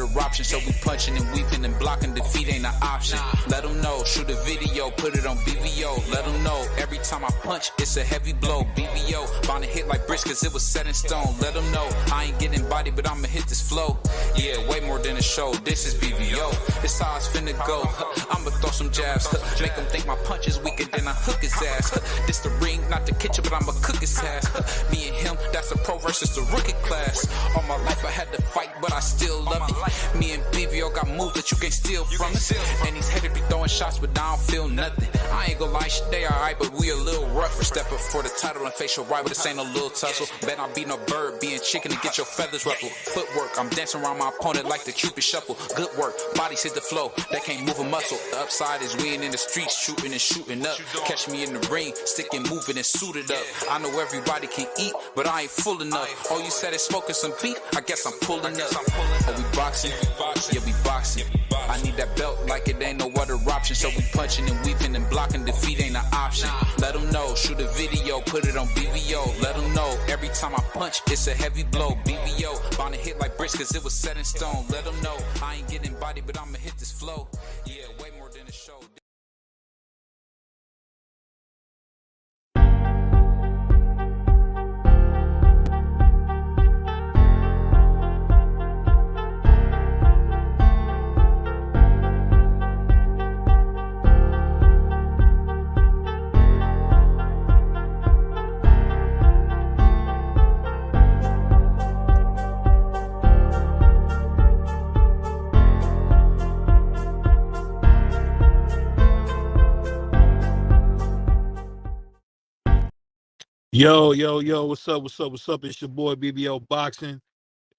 Option, so we punching and weeping and blocking defeat ain't an option. Let them know, shoot a video, put it on BVO. Let them know, every time I punch, it's a heavy blow. BVO, bound to hit like bricks cause it was set in stone. Let them know, I ain't getting body, but I'ma hit this flow. Yeah, way more than a show, this is BVO. This how it's finna go, I'ma throw some jabs. Make them think my punch is weaker than I hook his ass. This the ring, not the kitchen, but I'ma cook his ass. Me and him, that's the pro versus the rookie class. All my life I had to fight, but I still love it. Me and BVO got moves that you can't steal from us. And these haters be throwing shots, but I don't feel nothing. I ain't gonna lie, shit, they alright, but we a little rough. For stepping for the title and facial rival, this ain't no little tussle. Bet I'll be no bird, being chicken to get your feathers ruffled. Footwork, I'm dancing around my opponent like the Cupid shuffle. Good work, bodies hit the flow, they can't move a muscle. The upside is we ain't in the streets, shooting and shooting up. Catch me in the ring, sticking, moving and suited up. I know everybody can eat, but I ain't full enough. Oh, you said it's smoking some beef? I guess I'm pulling up. Oh, we boxing? Yeah, we boxing. I need that belt like it ain't no other option. So we punching and weeping and blocking defeat ain't an option. Let them know, shoot a video, put it on BVO. Let them know, every time I punch, it's a heavy blow. BVO, bound to hit like bricks cause it was set in stone. Let them know, I ain't getting body, but I'ma hit this flow. Yeah, way more than a show. Yo, what's up? It's your boy BBL Boxing,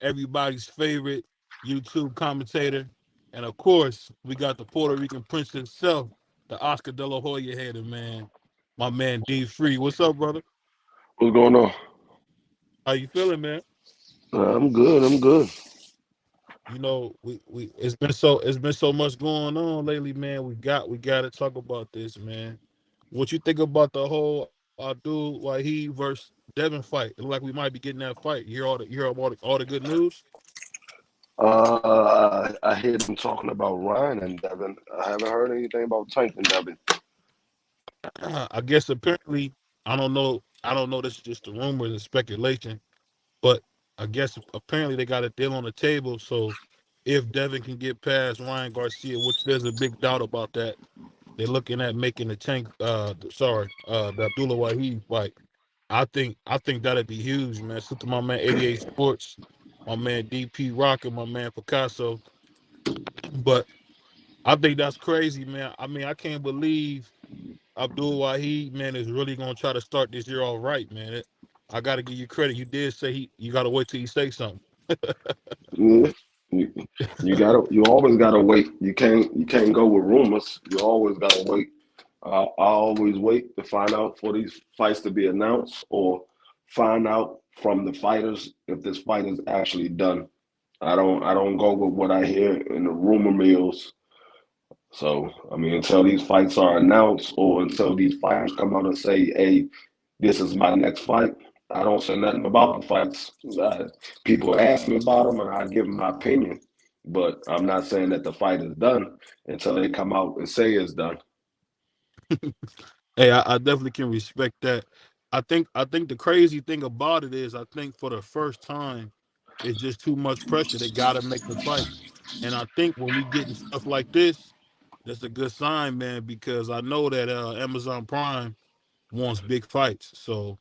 everybody's favorite YouTube commentator. And of course, we got the Puerto Rican prince himself, the Oscar De La Hoya header, man. My man D Free. What's up, brother? What's going on? How you feeling, man? I'm good. You know, we it's been so much going on lately, man. We got to talk about this, man. What you think about the whole Abdul Wahid versus Devin fight? It look like we might be getting that fight. You hear all the good news? I hear them talking about Ryan and Devin. I haven't heard anything about Tank and Devin. I guess apparently I don't know. This is just a rumor and speculation, but I guess apparently they got a deal on the table. So if Devin can get past Ryan Garcia, which there's a big doubt about that, they're looking at making the the Abdullah Wahid fight. I think that'd be huge, man. Shout to my man 88 Sports, my man DP Rock, and my man Picasso. But I think that's crazy, man. I mean, I can't believe Abdul Wahid, man, is really gonna try to start this year all right, man. I got to give you credit. You did say you got to wait till you say something. Yeah. You always gotta wait. You can't go with rumors. You always gotta wait. I always wait to find out for these fights to be announced or find out from the fighters if this fight is actually done. I don't go with what I hear in the rumor mills. So I mean, until these fights are announced or until these fighters come out and say, "Hey, this is my next fight," I don't say nothing about the fights. People ask me about them, and I give them my opinion. But I'm not saying that the fight is done until they come out and say it's done. Hey, I definitely can respect that. I think the crazy thing about it is I think for the first time it's just too much pressure. They gotta make the fight. And I think when we getting stuff like this, that's a good sign, man, because I know that Amazon Prime wants big fights. So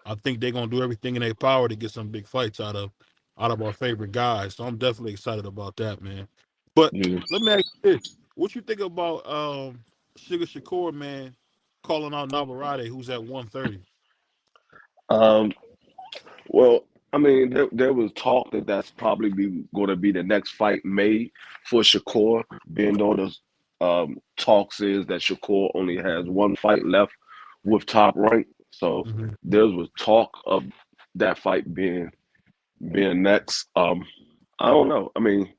I think they're gonna do everything in their power to get some big fights out of our favorite guys. So I'm definitely excited about that, man. But Yeah. let me ask you this. What you think about Sugar Shakur, man, calling out Navarrete, who's at 130? Um, well, I mean, there was talk that that's probably going to be the next fight made for Shakur, being though the talks is that Shakur only has one fight left with Top Rank. So Mm-hmm. there was talk of that fight being next. I don't know. I mean,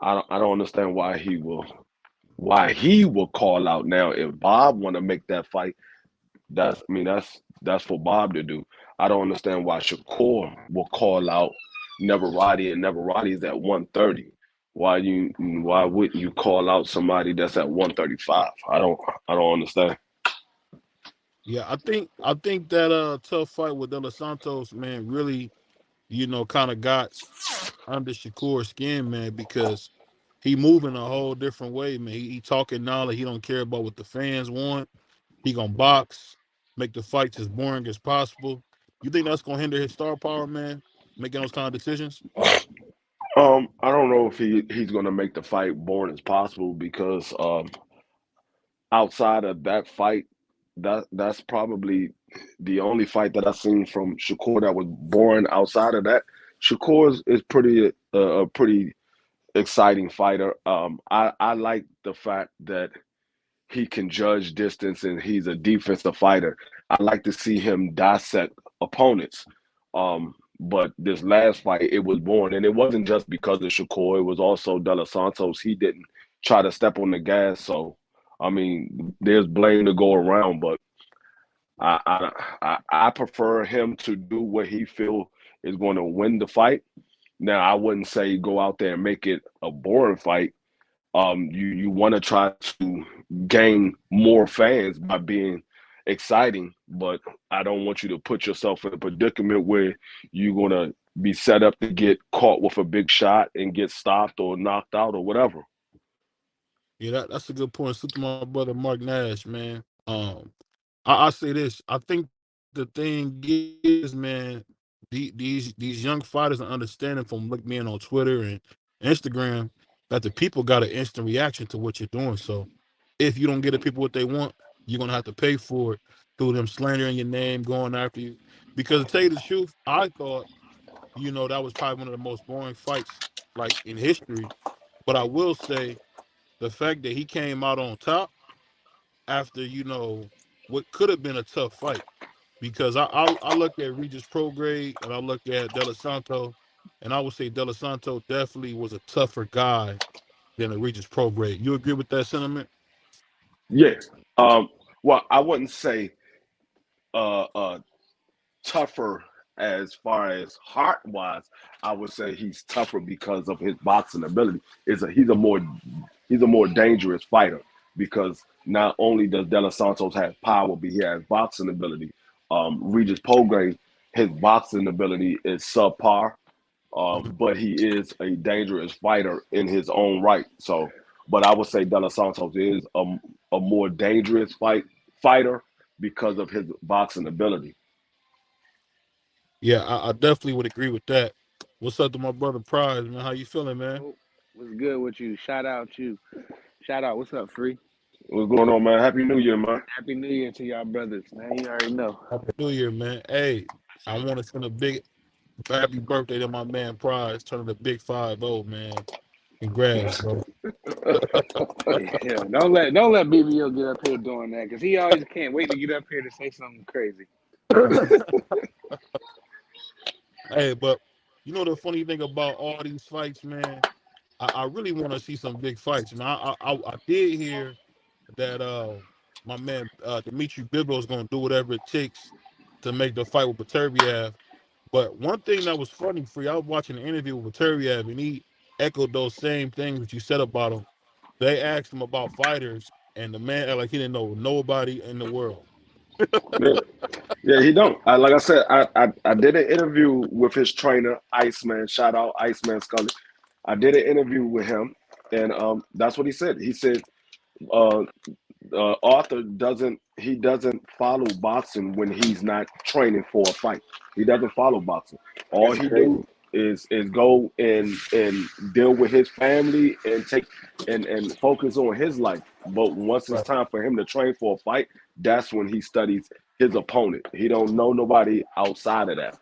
I don't understand why he will call out now. If Bob want to make that fight, that's for Bob to do. I don't understand why Shakur will call out Neverati, and Neverati is at 130. why wouldn't you call out somebody that's at 135? I don't understand. Yeah, I think that tough fight with De Los Santos, man, really, kind of got under Shakur's skin, man, because he moving a whole different way, man. He talking knowledge. He don't care about what the fans want. He gonna box, make the fights as boring as possible. You think that's gonna hinder his star power, man? Making those kind of decisions? I don't know if he's gonna make the fight boring as possible because outside of that fight, that's probably the only fight that I've seen from Shakur that was boring. Outside of that, Shakur is pretty a pretty exciting fighter. I like the fact that he can judge distance and he's a defensive fighter. I like to see him dissect opponents. But this last fight, it was boring, and it wasn't just because of Shakur. It was also De Los Santos. He didn't try to step on the gas, so I mean, there's blame to go around. But I prefer him to do what he feel is going to win the fight. Now, I wouldn't say go out there and make it a boring fight. You want to try to gain more fans by being exciting, but I don't want you to put yourself in a predicament where you're gonna be set up to get caught with a big shot and get stopped or knocked out or whatever. Yeah, that's a good point. Salute to my brother Mark Nash, man. I say this. I think the thing is, man, these young fighters are understanding from being on Twitter and Instagram that the people got an instant reaction to what you're doing. So if you don't get the people what they want, you're gonna have to pay for it through them slandering your name, going after you. Because to tell you the truth, I thought, that was probably one of the most boring fights like in history. But I will say the fact that he came out on top after what could have been a tough fight, because I look at Regis Prograde and I look at De Los Santo, and I would say De Los Santo definitely was a tougher guy than a Regis Prograde. You agree with that sentiment? Yeah. Well, I wouldn't say uh, uh, tougher as far as heart wise. I would say he's tougher because of his boxing ability. He's a more dangerous fighter because not only does De Los Santos have power, but he has boxing ability. Regis Prograis, his boxing ability is subpar, but he is a dangerous fighter in his own right. So, but I would say De Los Santos is a more dangerous fighter because of his boxing ability. Yeah, I definitely would agree with that. What's up to my brother Prize, man? How you feeling, man? Oh, what's good with you? Shout out you. Shout out. What's up, Free? What's going on, man? Happy New Year, man. Happy New Year to y'all brothers, man. You already know. Happy New Year, man. Hey, I want to send a big happy birthday to my man Prize, turning the big 5-0, man. Congrats, bro. Yeah, don't let BBO get up here doing that because he always can't wait to get up here to say something crazy. Hey, but the funny thing about all these fights, man, I really want to see some big fights, man. I did hear that my man Dimitri Bivol is going to do whatever it takes to make the fight with Beterbiev. But one thing that was funny for you, I was watching an interview with Beterbiev, and he echoed those same things that you said about him. They asked him about fighters, and the man acted like he didn't know nobody in the world. Yeah, he don't. Like I said, I did an interview with his trainer, Iceman. Shout out Iceman Scully. I did an interview with him, and that's what he said. He said uh, Arthur doesn't follow boxing when he's not training for a fight. He doesn't follow boxing. All That's he crazy. do is go and deal with his family and and focus on his life. But once it's time for him to train for a fight, that's when he studies his opponent. He don't know nobody outside of that.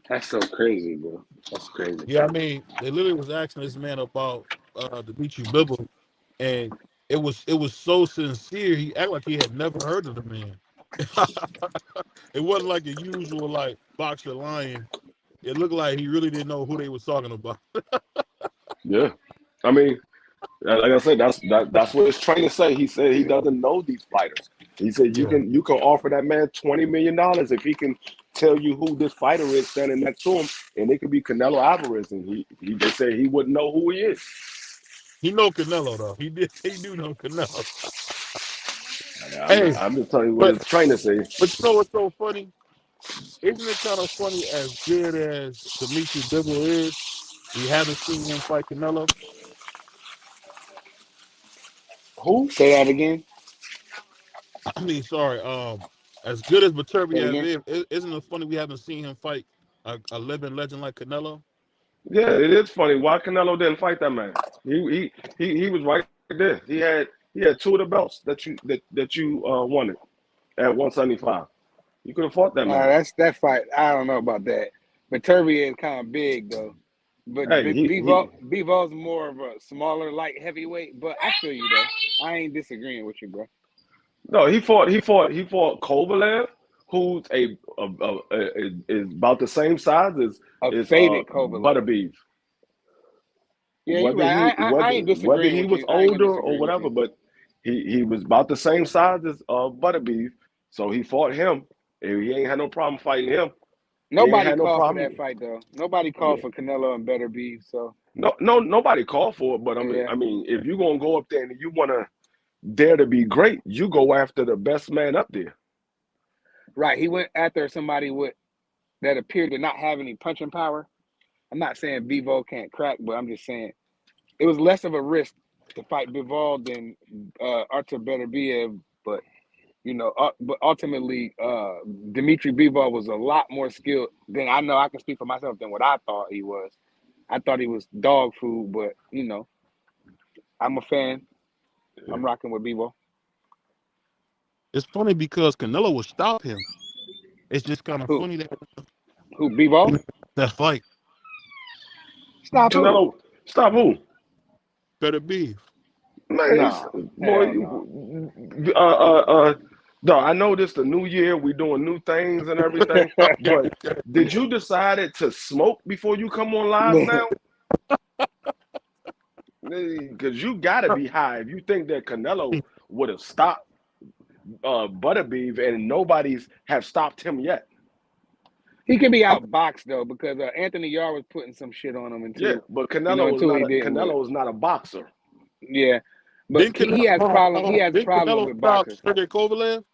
That's so crazy, bro. That's crazy. Yeah, I mean, they literally was asking this man about Dimitri Bivol, and it was so sincere. He acted like he had never heard of the man. It wasn't like a usual like boxer lying. It looked like he really didn't know who they was talking about. Yeah, I mean, like I said, that's what his trainer say. He said he doesn't know these fighters. He said you can offer that man $20 million if he can tell you who this fighter is standing next to him, and it could be Canelo Alvarez, and they say he wouldn't know who he is. He know Canelo though. He do know Canelo. I'm, Hey, I'm just telling you what but his trainer say. you know what's so funny? Isn't it kind of funny as good as Dimitri Bivol is? We haven't seen him fight Canelo. Who? Say that again. I mean, sorry. As good as Say it Beterbiev again. is, isn't it funny we haven't seen him fight a living legend like Canelo? Yeah, it is funny. Why Canelo didn't fight that man? He was right there. He had two of the belts that you wanted at 175. You could have fought that man. That's that fight. I don't know about that. But Turby is kind of big though. But Hey, Bevol's more of a smaller, light heavyweight. But I feel you though. I ain't disagreeing with you, bro. no, he fought Kovalev, who's is about the same size as A is faded Kovalev. Butterbeef. Yeah, you're Whether right. he I whether ain't whether disagreeing he with was you. I ain't gonna older or disagree with whatever, you. but he was about the same size as Butterbeef, so he fought him. And he ain't had no problem fighting him. He ain't Nobody had no called for problem. that fight though. Nobody called Yeah. for Canelo and Better Beef. So No, nobody called for it. But yeah, I mean, if you're gonna go up there and you wanna dare to be great, you go after the best man up there. right. He went after somebody with that appeared to not have any punching power. I'm not saying Bivol can't crack, but I'm just saying it was less of a risk to fight Bivol than Artur Beterbiev. But but ultimately, Dimitri Bivol was a lot more skilled than I know. I can speak for myself than what I thought he was. I thought he was dog food, but I'm a fan. I'm rocking with Bivol. It's funny because Canelo would stop him. It's just kind of Who? funny that Who? Bivol? that fight Stop who? Canelo, stop who? better be. Man, No. boy, Hell no. no, I know this the new year, we doing new things and everything, but did you decide to smoke before you come on live now? Because you gotta be high if you think that Canelo would have stopped Butterbeef and nobody's have stopped him yet. He can be outboxed though, because Anthony Yarr was putting some shit on him Yeah, until but until he didn't. But Canelo is not a boxer. yeah, but Didn't he Canelo, has hold on, problem. hold He on. has Didn't problems Canelo with stop boxers. Sergey Kovalev?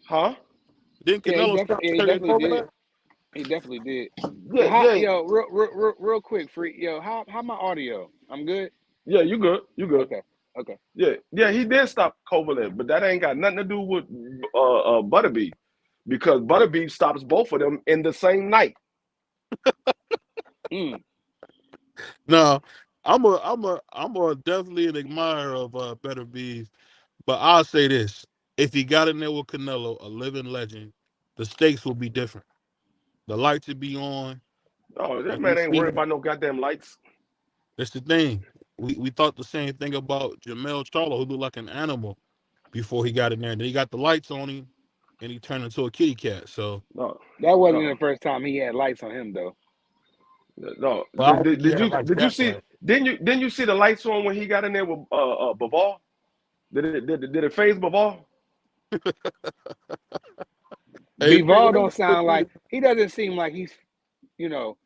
Huh? Didn't Yeah, Canelo stop he Sergey definitely did. Kovalev? He definitely did. But Yeah, yeah, real quick, free, how my audio? I'm good. yeah, you good. You good. Okay, okay. Yeah, he did stop Kovalev, but that ain't got nothing to do with Butterbeef because Butterbeef stops both of them in the same night. Mm. No, I'm a definitely an admirer of Better Beef, but I'll say this: if he got in there with Canelo, a living legend, the stakes will be different. The lights would be on, Oh, that and we man ain't see. worried about no goddamn lights. That's the thing. We thought the same thing about Jamel Charlo, who looked like an animal before he got in there. And then he got the lights on him, and he turned into a kitty cat. So, No, That wasn't the no, first time he had lights on him though. no. but I don't think he Did had you lights did you that see? fast. Didn't you see the lights on when he got in there with Bivol? Did it phase Bivol? Hey, Free, Bivol let me don't sound like he doesn't seem like he's you know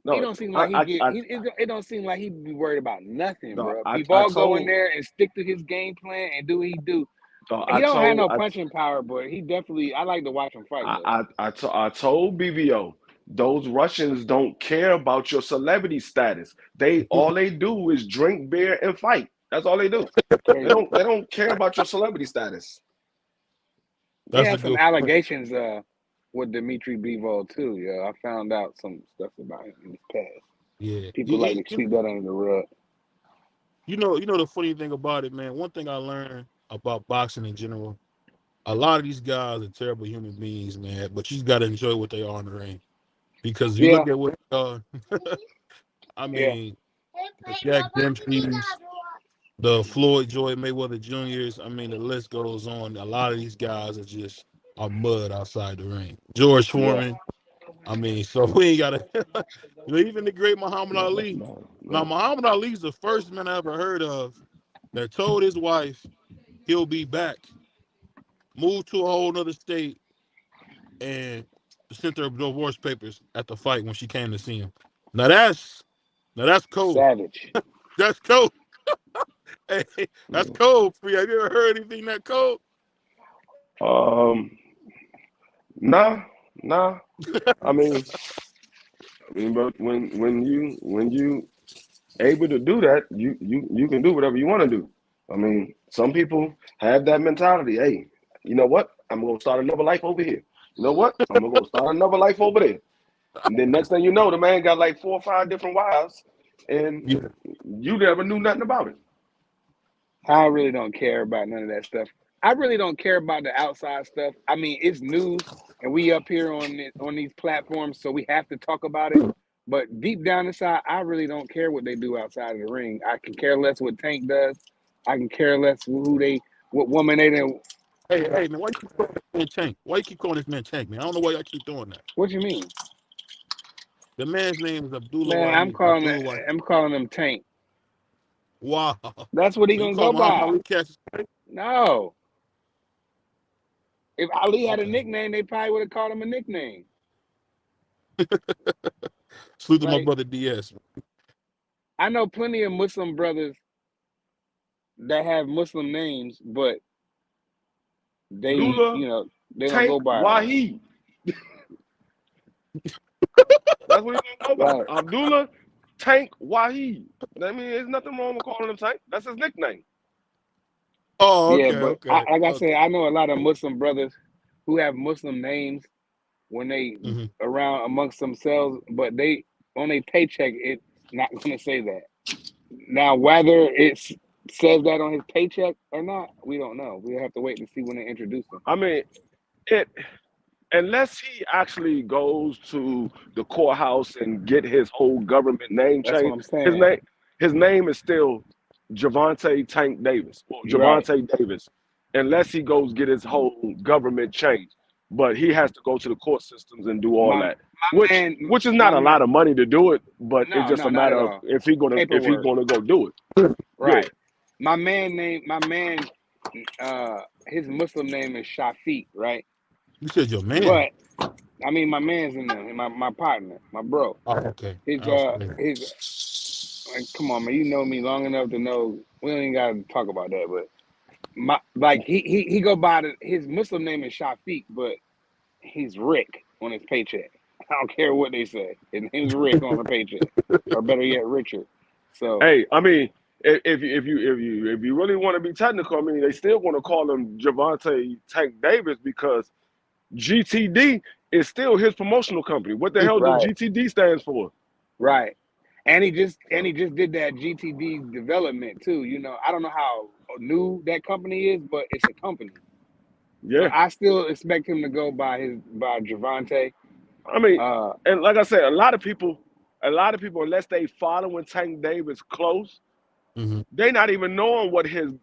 he No, don't seem like he I, get I, he it don't seem like he be worried about nothing, no, bro. I Bivol go in told, there and stick to his game plan and do what he do. no, He I don't have told, no punching power, but he definitely I like to watch him fight though. I told BVO, those Russians don't care about your celebrity status. All they do is drink beer and fight. That's all they do. They Crazy. don't care about your celebrity status. He that's a had some good point. allegations with Dimitri Bivol too, I found out some stuff about him in his past. Yeah. People like to sweep that under the rug. You know the funny thing about it, man. One thing I learned about boxing in general, a lot of these guys are terrible human beings, man. But you got to enjoy what they are in the ring because if you Yeah, look at what I yeah. mean, the Jack Dempsey's, the Floyd Joy Mayweather Juniors. I mean, the list goes on. A lot of these guys are mud outside the ring. George Yeah. Foreman. I mean, so we ain't gotta. Even the great Muhammad No, Ali. no, Now, no. Muhammad Ali's the first man I ever heard of that told his wife he'll be back, moved to a whole nother state, and sent her divorce papers at the fight when she came to see him. Now that's cold. Savage. That's cold. Hey, that's cold, Free. Have you ever heard anything that cold? Um, nah, nah. I mean, but when you able to do that, you can do whatever you want to do. I mean, some people have that mentality. Hey, you know what? I'm gonna start another life over here. You know what? I'm gonna go start another life over there. And then next thing you know, the man got like 4 or 5 different wives, and Yeah. you never knew nothing about it. I really don't care about none of that stuff. I really don't care about the outside stuff. I mean, it's news, and we up here on these platforms, so we have to talk about it. But deep down inside, I really don't care what they do outside of the ring. I can care less what Tank does. I can care less what woman they done. Hey, man, why you keep calling this man Tank? Why you keep calling this man Tank, man? I don't know why y'all keep doing that. What you mean, The man's name is Abdullah man? Wahid. Abdullah Wahid. I'm calling him Tank. Wow. That's what he So you gonna call go Muhammad by. Ali Cash Tank? No, if Ali had a Okay. nickname, they probably would have called him a nickname. Salute to my Like, brother DS. I know plenty of Muslim brothers that have Muslim names, but they, Abdullah they don't Tank go by that. Wahid. That's what he's gonna go Right. by. Abdullah Tank Wahid. I mean, there's nothing wrong with calling him Tank. That's his nickname. Oh, Yeah, okay, but okay. like I said, Okay. I know a lot of Muslim brothers who have Muslim names when they hmm around amongst themselves, but they on a paycheck, it's not gonna say that. Now, whether it says that on his paycheck or not, we don't know. We have to wait and see when they introduce him. I mean, it unless he actually goes to the courthouse and get his whole government name That's what changed, I'm his saying. name his name is still Javante Tank Davis or You're right. Javante Davis, unless he goes get his whole government changed. But he has to go to the court systems and do all My that, which man, which is my not a man. lot of money to do it, but it's No, just no, a not at matter of all. if he Paperwork. gonna go do it. Yeah. Right. My man, his Muslim name is Shafiq, right? You said your man. But I mean, my man's in there, my partner, my bro. Oh, okay. His I was clear. like, come on, man, you know me long enough to know we don't even gotta talk about that. But like he go by his Muslim name is Shafiq, but he's Rick on his paycheck. I don't care what they say. His name's Rick on the paycheck, or better yet, Richard. So Hey, I mean, if you really want to be technical, I mean, they still want to call him Javante Tank Davis because GTD is still his promotional company. What the hell does right, GTD stands for? right. And he just did that GTD development too. I don't know how new that company is, but it's a company. But Yeah, I still expect him to go by Javante. I mean, Uh, and like I said, a lot of people, unless they following Tank Davis close, hmm they not even knowing what his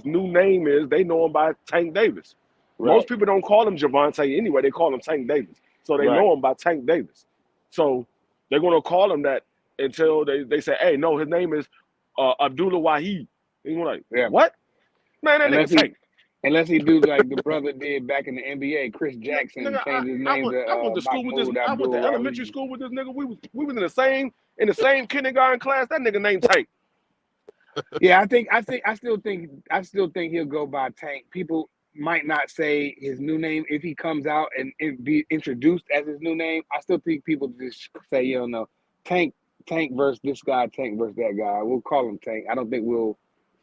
new name is. They know him by Tank Davis. right, Most people don't call him Javante anyway. They call him Tank Davis. So they right. know him by Tank Davis. So they're going to call him that until they say, hey, no, his name is Abdullah Wahid. And you're like, Yeah. what? Man, that nigga Unless he Tank. unless he do like the brother did back in the NBA, Chris Jackson Nigga, changed his name to I went to school with this. Mahmoud I went to Abdul elementary Wahid. school with this nigga. We was in the same kindergarten class. That nigga named Tank. Yeah, I still think he'll go by Tank. People might not say his new name if he comes out and be introduced as his new name. I still think people just say, no, Tank versus this guy, Tank versus that guy. We'll call him Tank. I don't think we'll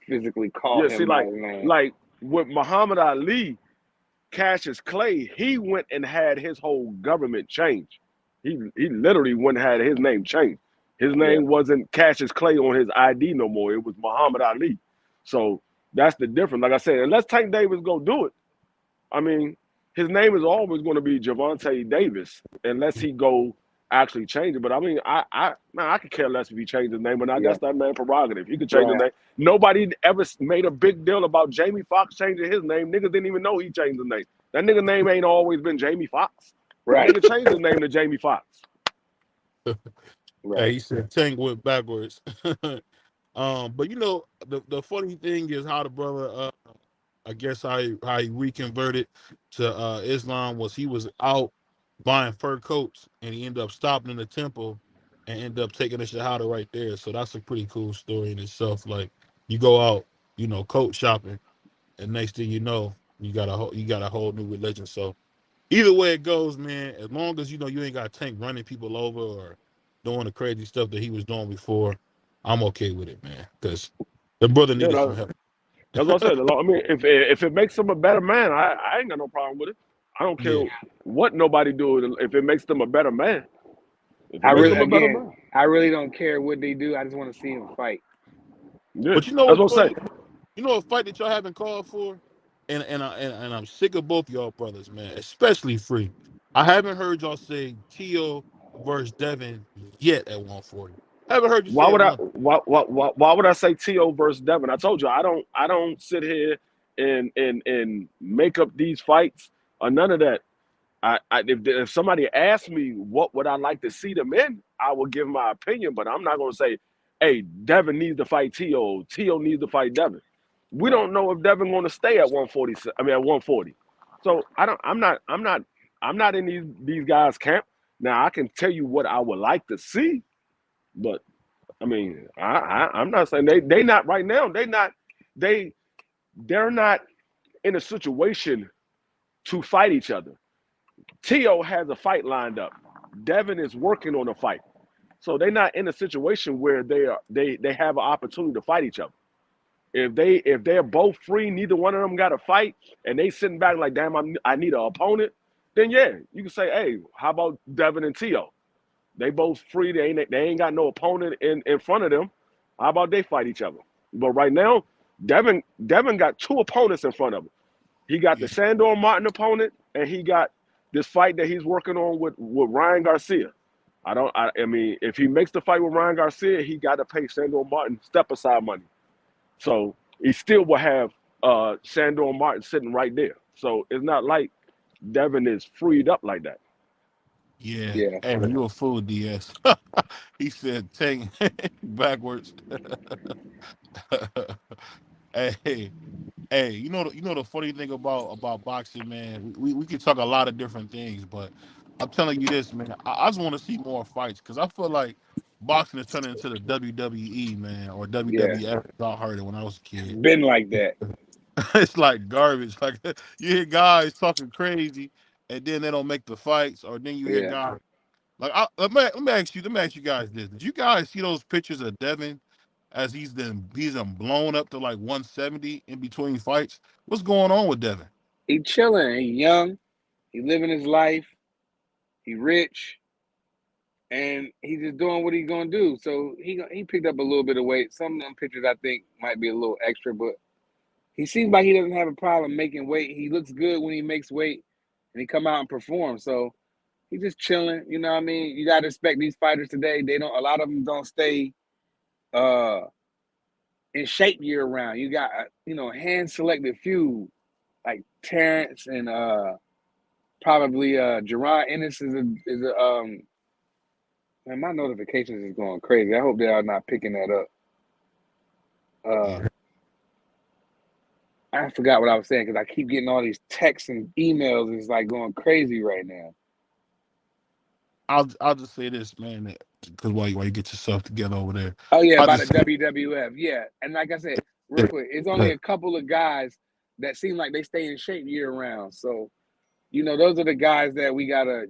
physically call Yeah, see, him by his name. like with Muhammad Ali, Cassius Clay, he went and had his whole government changed. He literally went and had his name changed. His Yeah, name wasn't Cassius Clay on his ID no more. It was Muhammad Ali. So that's the difference. Like I said, unless Tank Davis go do it, I mean, his name is always going to be Javante Davis unless he go actually change it. But I mean, I could care less if he changed his name or not. yeah, That's that man prerogative. He could change his right. name. Nobody ever made a big deal about Jamie Foxx changing his name. Niggas didn't even know he changed his name. That nigga name ain't always been Jamie Foxx. Right, That nigga changed his name to Jamie Foxx. Hey, right. he said Tank went backwards. But the funny thing is how the brother, I guess how he reconverted to Islam was he was out buying fur coats and he ended up stopping in the temple and ended up taking a shahada right there. So that's a pretty cool story in itself. Like you go out coat shopping, and next thing you know, you got a whole new religion. So either way it goes, man, as long as you ain't got Tank running people over or doing the crazy stuff that he was doing before, I'm okay with it, man. Because the brother Yeah, needed some help. that's what I said. I mean, if it makes them a better man, I ain't got no problem with it. I don't care Yeah, what nobody do if it makes them a better man. If it I makes really, them a better again, man, I really don't care what they do. I just want to see him fight. yeah, but you know that's what's what I'm funny? saying. A fight that y'all haven't called for, and I'm sick of both y'all brothers, man. Especially Free. I haven't heard y'all say Tio versus Devin yet at 140. Haven't heard you Why say it would I? once. Why would I say T.O. versus Devin? I told you I don't sit here and make up these fights or none of that. If somebody asked me what would I like to see them in, I would give my opinion, but I'm not gonna say, hey, Devin needs to fight T.O. T.O. needs to fight Devin. We Right. don't know if Devin gonna stay at 140. I mean at 140. So I don't. I'm not in these guys' camp. Now I can tell you what I would like to see, but I mean I'm not saying they not right now. They they're not in a situation to fight each other. Tio has a fight lined up. Devin is working on a fight. So they're not in a situation where they have an opportunity to fight each other. If they're both free, neither one of them got to fight, and they sitting back like, damn, I need an opponent. Then yeah, you can say, hey, how about Devin and Tio? They both free. They ain't got no opponent in front of them. How about they fight each other? But right now, Devin got two opponents in front of him. He got the Yeah, Sandor Martin opponent, and he got this fight that he's working on with Ryan Garcia. I mean, if he makes the fight with Ryan Garcia, he got to pay Sandor Martin step aside money. So he still will have Sandor Martin sitting right there. So it's not like Devin is freed up like that. yeah. Yeah. Hey, you a fool, DS. He said Tank backwards. Hey, hey, the funny thing about boxing, man. We can talk a lot of different things, but I'm telling you this, man. I just want to see more fights because I feel like boxing is turning into the WWE, man, or Yeah. WWF. I heard it when I was a It's kid. been like that. It's like garbage. Like you hear guys talking crazy, and then they don't make the fights, or then you hear Yeah. guys like let me ask you guys this: Did you guys see those pictures of Devin as he's been blown up to like 170 in between fights? What's going on with Devin? He chilling. He young. He living his life. He rich, and he just doing what he's gonna do. So he picked up a little bit of weight. Some of them pictures I think might be a little extra, but he seems like he doesn't have a problem making weight. He looks good when he makes weight, and he come out and perform. So he's just chilling. You know what I mean? You gotta respect these fighters today. They don't. A lot of them don't stay uh in shape year round. You got hand selected few like Terrence and probably Jerron Ennis is a man, my notifications is going crazy. I hope they are not picking that up. Uh Yeah, I forgot what I was saying because I keep getting all these texts and emails. It's like going crazy right now. I'll just say this, man, because while you get yourself together over there, Oh yeah, I'll about the just say, WWF. Yeah. And like I said, real quick, it's only a couple of guys that seem like they stay in shape year round. So, those are the guys that we gotta,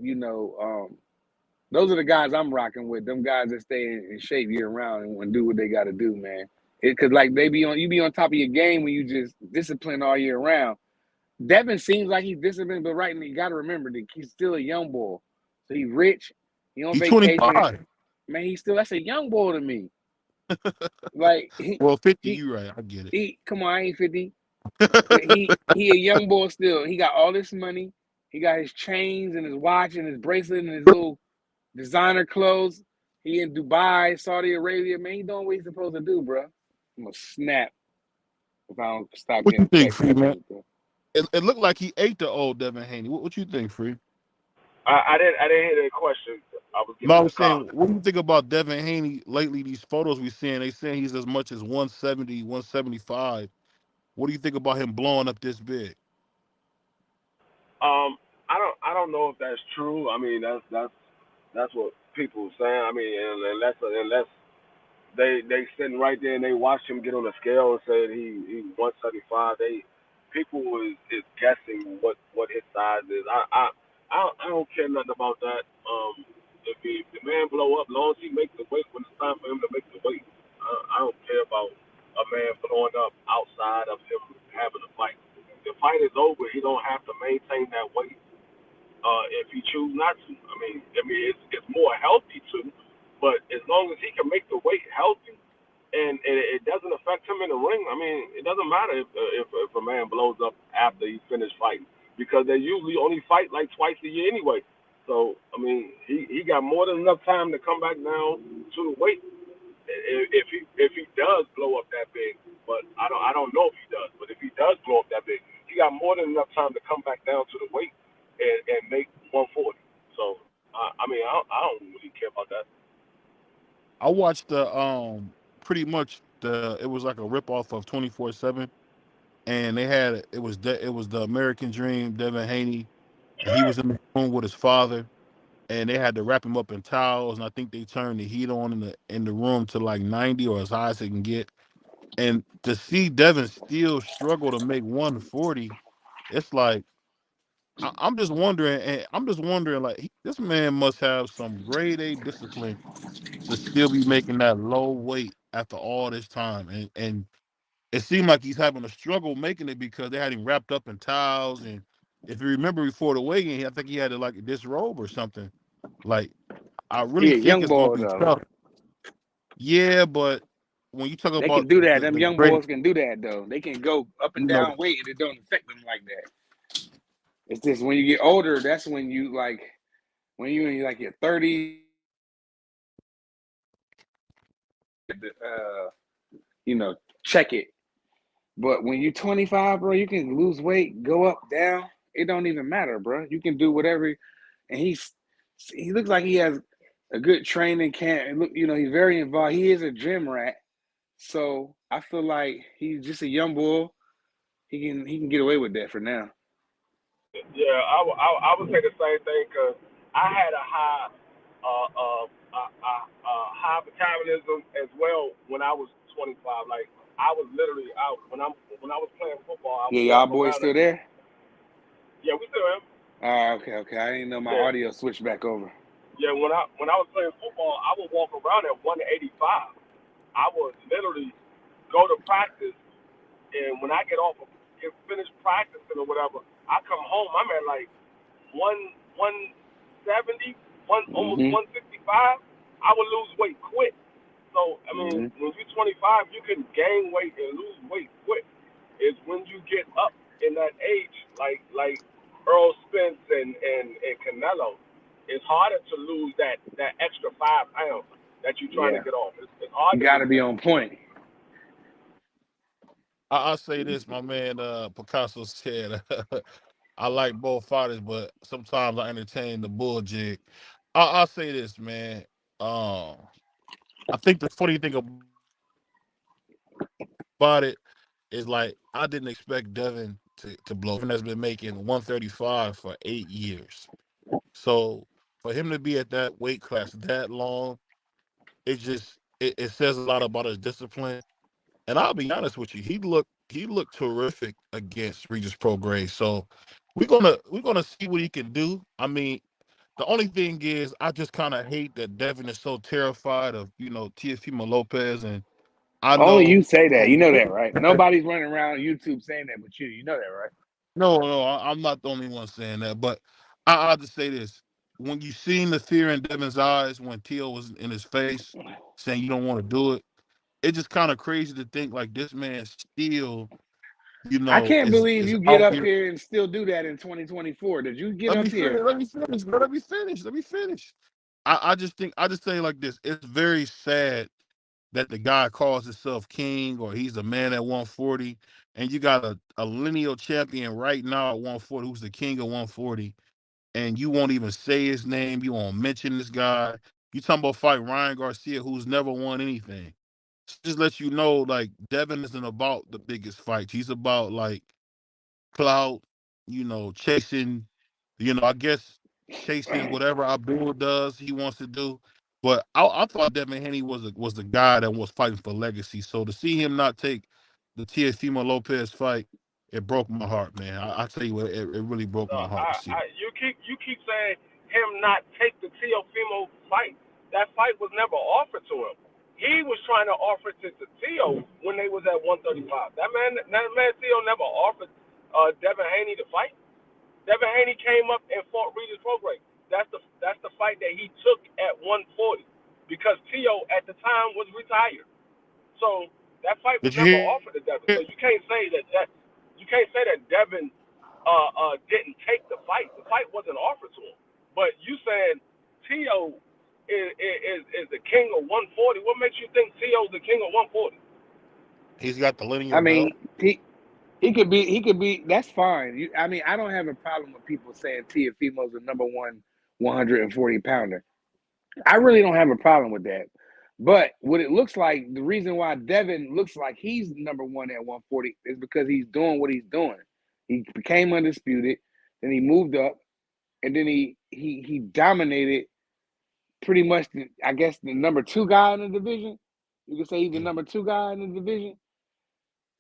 those are the guys I'm rocking with. Them guys that stay in shape year round and do what they got to do, man. Because like you be on top of your game when you just disciplined all year round. Devin seems like he's disciplined, but right now you got to remember that he's still a young boy. So he's rich. He on he's vacation. 25. Man, that's a young boy to me. Like Well, 50, he you right. I get it. he come on, I ain't 50, but he a young boy still. He got all this money. He got his chains and his watch and his bracelet and his little designer clothes. He in Dubai, Saudi Arabia. Man, he doing what he's supposed to do, bro. I'm gonna snap if I don't stop What you getting think, text Free, man? messages, bro. It looked like he ate the old Devin Haney. What you think, Free? I didn't hear the question. I was No, getting I in the was car. saying, what do you think about Devin Haney lately? These photos we seeing, they saying he's as much as 170, 175. What do you think about him blowing up this big? I don't know if that's true. I mean, that's what people are saying. I mean, unless they sitting right there and they watched him get on the scale and said he 175. People is guessing what his size is. I don't care nothing about that. If the man blow up, long as he makes the weight when it's time for him to make the weight, I don't care about a man blowing up outside of him having a fight. The fight is over. He don't have to maintain that weight if he choose not to. It's more healthy to, but as long as he can make the weight healthy and it doesn't affect him in the ring, I mean, it doesn't matter if a man blows up after he finished fighting because they usually only fight like twice a year anyway. So I mean, he got more than enough time to come back down to the weight if he does blow up that big. But I don't know if he does. But if he does blow up that big, he got more than enough time to come back down to the weight and make 140. So I don't really care about that. I watched the pretty much it was like a rip off of 24/7, and they had it was the American Dream, Devin Haney, and he was in the room with his father, and they had to wrap him up in towels, and I think they turned the heat on in the room to like 90 or as high as it can get, and to see Devin still struggle to make 140, it's like I'm just wondering, and I'm just wondering, like this man must have some grade A discipline to still be making that low weight after all this time. And it seemed like he's having a struggle making it because they had him wrapped up in towels. And if you remember before the weigh-in, I think he had to like disrobe or something. Like, I really He a think young it's gonna boy be though. tough. Yeah, but when you talk They about can do that. Them the young great, boys can do that though. They can go up and you know, down weight and it don't affect them like that. It's just when you get older, that's when you like when you in like your 30s, check it. But when you're 25, bro, you can lose weight, go up, down. It don't even matter, bro. You can do whatever. And he looks like he has a good training camp. Look, he's very involved. He is a gym rat. So I feel like he's just a young boy. He can get away with that for now. Yeah, I would say the same thing because I had a high metabolism as well when I was 25. Like I was literally out when I was playing football. I Yeah, would y'all walk boys around. still there? Yeah, we still am. Okay. I didn't know my Yeah. audio switched back over. Yeah, when I was playing football, I would walk around at 185. I would literally go to practice, and when I get finished practicing or whatever, I come home. I'm at like 170, almost Mm-hmm. 165. I would lose weight quick. So I mean, Mm-hmm. when you're 25, you can gain weight and lose weight quick. It's when you get up in that age, like Earl Spence and Canelo, it's harder to lose that extra 5 pounds that you're trying to get off. It's hard. You to got to lose be that. on point. I'll say this, my man Picasso said, I like both fighters, but sometimes I entertain the bull jig. I'll say this, man. Um, I think the funny thing about it is like I didn't expect Devin to blow. Devin has been making 135 for 8 years. So for him to be at that weight class that long, it says a lot about his discipline. And I'll be honest with you, he looked terrific against Regis Prograis. So we're gonna see what he can do. I mean, the only thing is I just kind of hate that Devin is so terrified of, Teofimo Lopez, and I Only you know say that. from You know that, right? Nobody's running around YouTube saying that but you. You know that, right? no, I'm not the only one saying that, but I'll just say this: when you seen the fear in Devin's eyes when Teo was in his face saying you don't want to do it, it's just kind of crazy to think like this man still, I can't is believe is you get out up here. here and still do that in 2024. Did you get Let up me finish. here? Let me finish. Let me finish. Let me finish. I just say it like this: it's very sad that the guy calls himself king or he's the man at 140, and you got a lineal champion right now at 140 who's the king of 140, and you won't even say his name. You won't mention this guy. You talking about fight Ryan Garcia, who's never won anything. Just let you know, like Devin isn't about the biggest fights. He's about like clout, chasing, I guess chasing whatever Abdul does he wants to do. But I thought Devin Haney was the guy that was fighting for legacy. So to see him not take the Teofimo Lopez fight, it broke my heart, man. I tell you what, it really broke my heart to see. You keep saying him not take the Teofimo fight. That fight was never offered to him. He was trying to offer it to Teo when they was at 135. That man Teo never offered Devin Haney to fight. Devin Haney came up and fought Regis Prograis. That's the fight that he took at 140 because Teo at the time was retired. So that fight was never offered to Devin. So you can't say that Devin didn't take the fight. The fight wasn't offered to him. But you saying Teo is the king of 140. What makes you think Teo's the king of 140? He's got the linear. I mean, he could be. That's fine. I mean, I don't have a problem with people saying Teofimo's the number one 140 pounder. I really don't have a problem with that. But what it looks like, the reason why Devin looks like he's number one at 140 is because he's doing what he's doing. He became undisputed, then he moved up, and then he dominated pretty much, I guess, the number two guy in the division. You could say he's the number two guy in the division.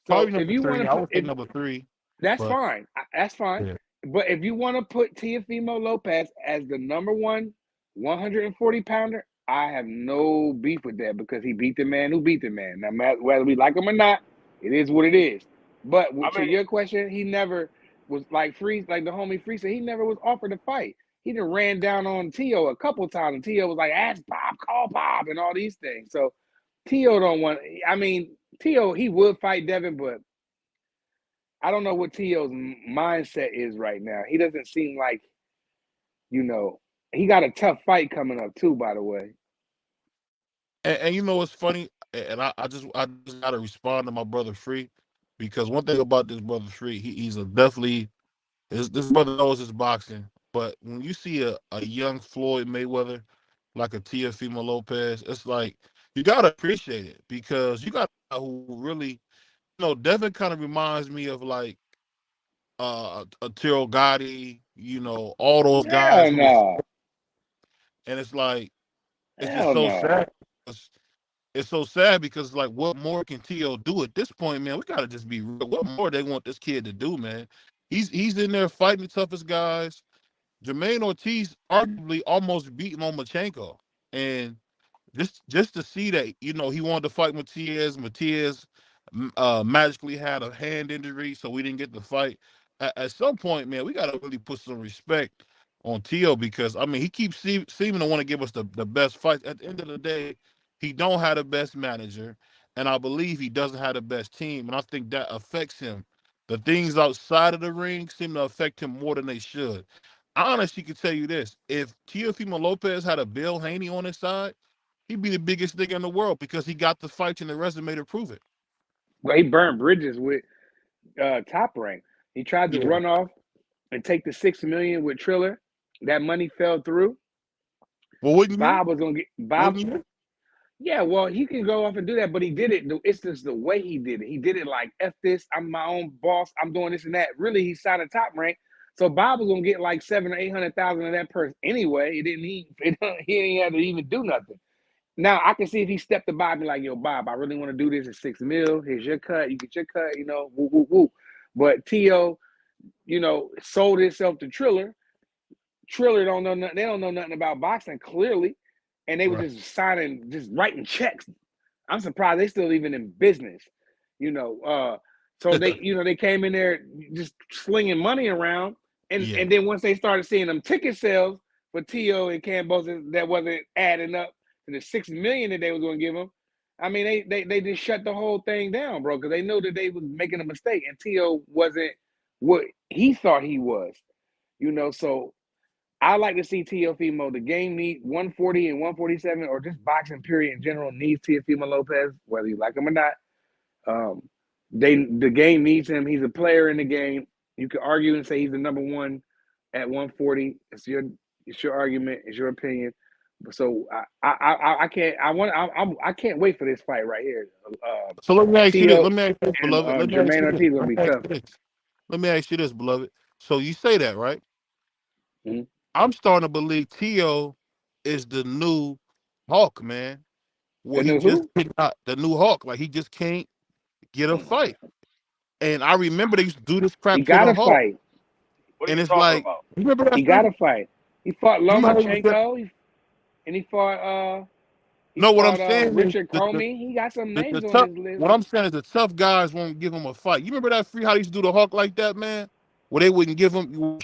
So if you want to, I would say number three. That's fine. That's fine. Yeah. But if you want to put Teofimo Lopez as the number one 140 pounder, I have no beef with that because he beat the man who beat the man. Now, whether we like him or not, it is what it is. But to your question, he never was like the homie Free said, he never was offered a fight. He done ran down on Teo a couple times, and Teo was like, ask Bob, call Bob, and all these things. So Teo don't want. I mean, Teo, he would fight Devin, but I don't know what Teo's mindset is right now. He doesn't seem like, he got a tough fight coming up too, by the way. And you know what's funny? And I just gotta respond to my brother Free, because one thing about this brother Free, he's definitely this brother knows his boxing. But when you see a young Floyd Mayweather like a Teofimo Lopez, it's like you gotta appreciate it, because you got who really, Devin kind of reminds me of like a Tiro Gotti, all those guys. No. And it's like it's just so sad. It's so sad because like, what more can Teo do at this point, man? We gotta just be real. What more they want this kid to do, man? He's in there fighting the toughest guys. Jermaine Ortiz arguably almost beating Lomachenko, and just to see that, he wanted to fight Matias. Matias magically had a hand injury, so we didn't get the fight. At some point, man, we gotta really put some respect on Teo, because I mean, he keeps seeming to want to give us the best fights. At the end of the day, he don't have the best manager, and I believe he doesn't have the best team, and I think that affects him. The things outside of the ring seem to affect him more than they should. I honestly can tell you this: if Teofimo Lopez had a Bill Haney on his side, he'd be the biggest nigga in the world, because he got the fights and the resume to prove it. Well, he burned bridges with Top Rank. He tried to run off and take the $6 million with Triller. That money fell through. Well, wouldn't Bob was gonna get Bob. Yeah, well, he can go off and do that, but he did it. It's just the way he did it. He did it like, F this, I'm my own boss, I'm doing this and that. Really, he signed a Top Rank. So Bob was gonna get like 700,000 or 800,000 of that person anyway. He didn't have to even do nothing. Now I can see if he stepped to Bob and be like, yo, Bob, I really want to do this at $6 million. Here's your cut. You get your cut, woo, woo, woo. But Teo, sold himself to Triller. Triller don't know nothing. They don't know nothing about boxing, clearly. And they were just writing checks. I'm surprised they still even in business, So they, they came in there just slinging money around, and then once they started seeing them ticket sales for Teo and Kambosos that wasn't adding up to the $6 million that they was going to give him, I mean, they just shut the whole thing down, bro, because they knew that they was making a mistake, and Teo wasn't what he thought he was, So I like to see Teofimo. The game needs 140 and 147, or just boxing period in general needs Teofimo Lopez, whether you like him or not. The game needs him. He's a player in the game. You could argue and say he's the number one at 140. It's your argument. It's your opinion. So I can't wait for this fight right here. So let me ask you this. Let me ask you this, beloved. Jermaine Ortiz gonna be tough. Let me ask you this, beloved. So you say that, right? Mm-hmm. I'm starting to believe Teo is the new Hawk, man. The Well, he new just who? picked out the new Hawk. Like he just can't get a fight. And I remember they used to do this He crap to got the to Hawk. fight. What are And you it's talking like, about? you remember He that got freak? to fight. He fought You know how he was just, Lomachenko, and he fought no, what I'm saying is Richard Comey. He got some the names on tough. his list. What I'm saying is the tough guys won't give him a fight. You remember that free how they used to do the Hawk like that, man? Where they wouldn't give him.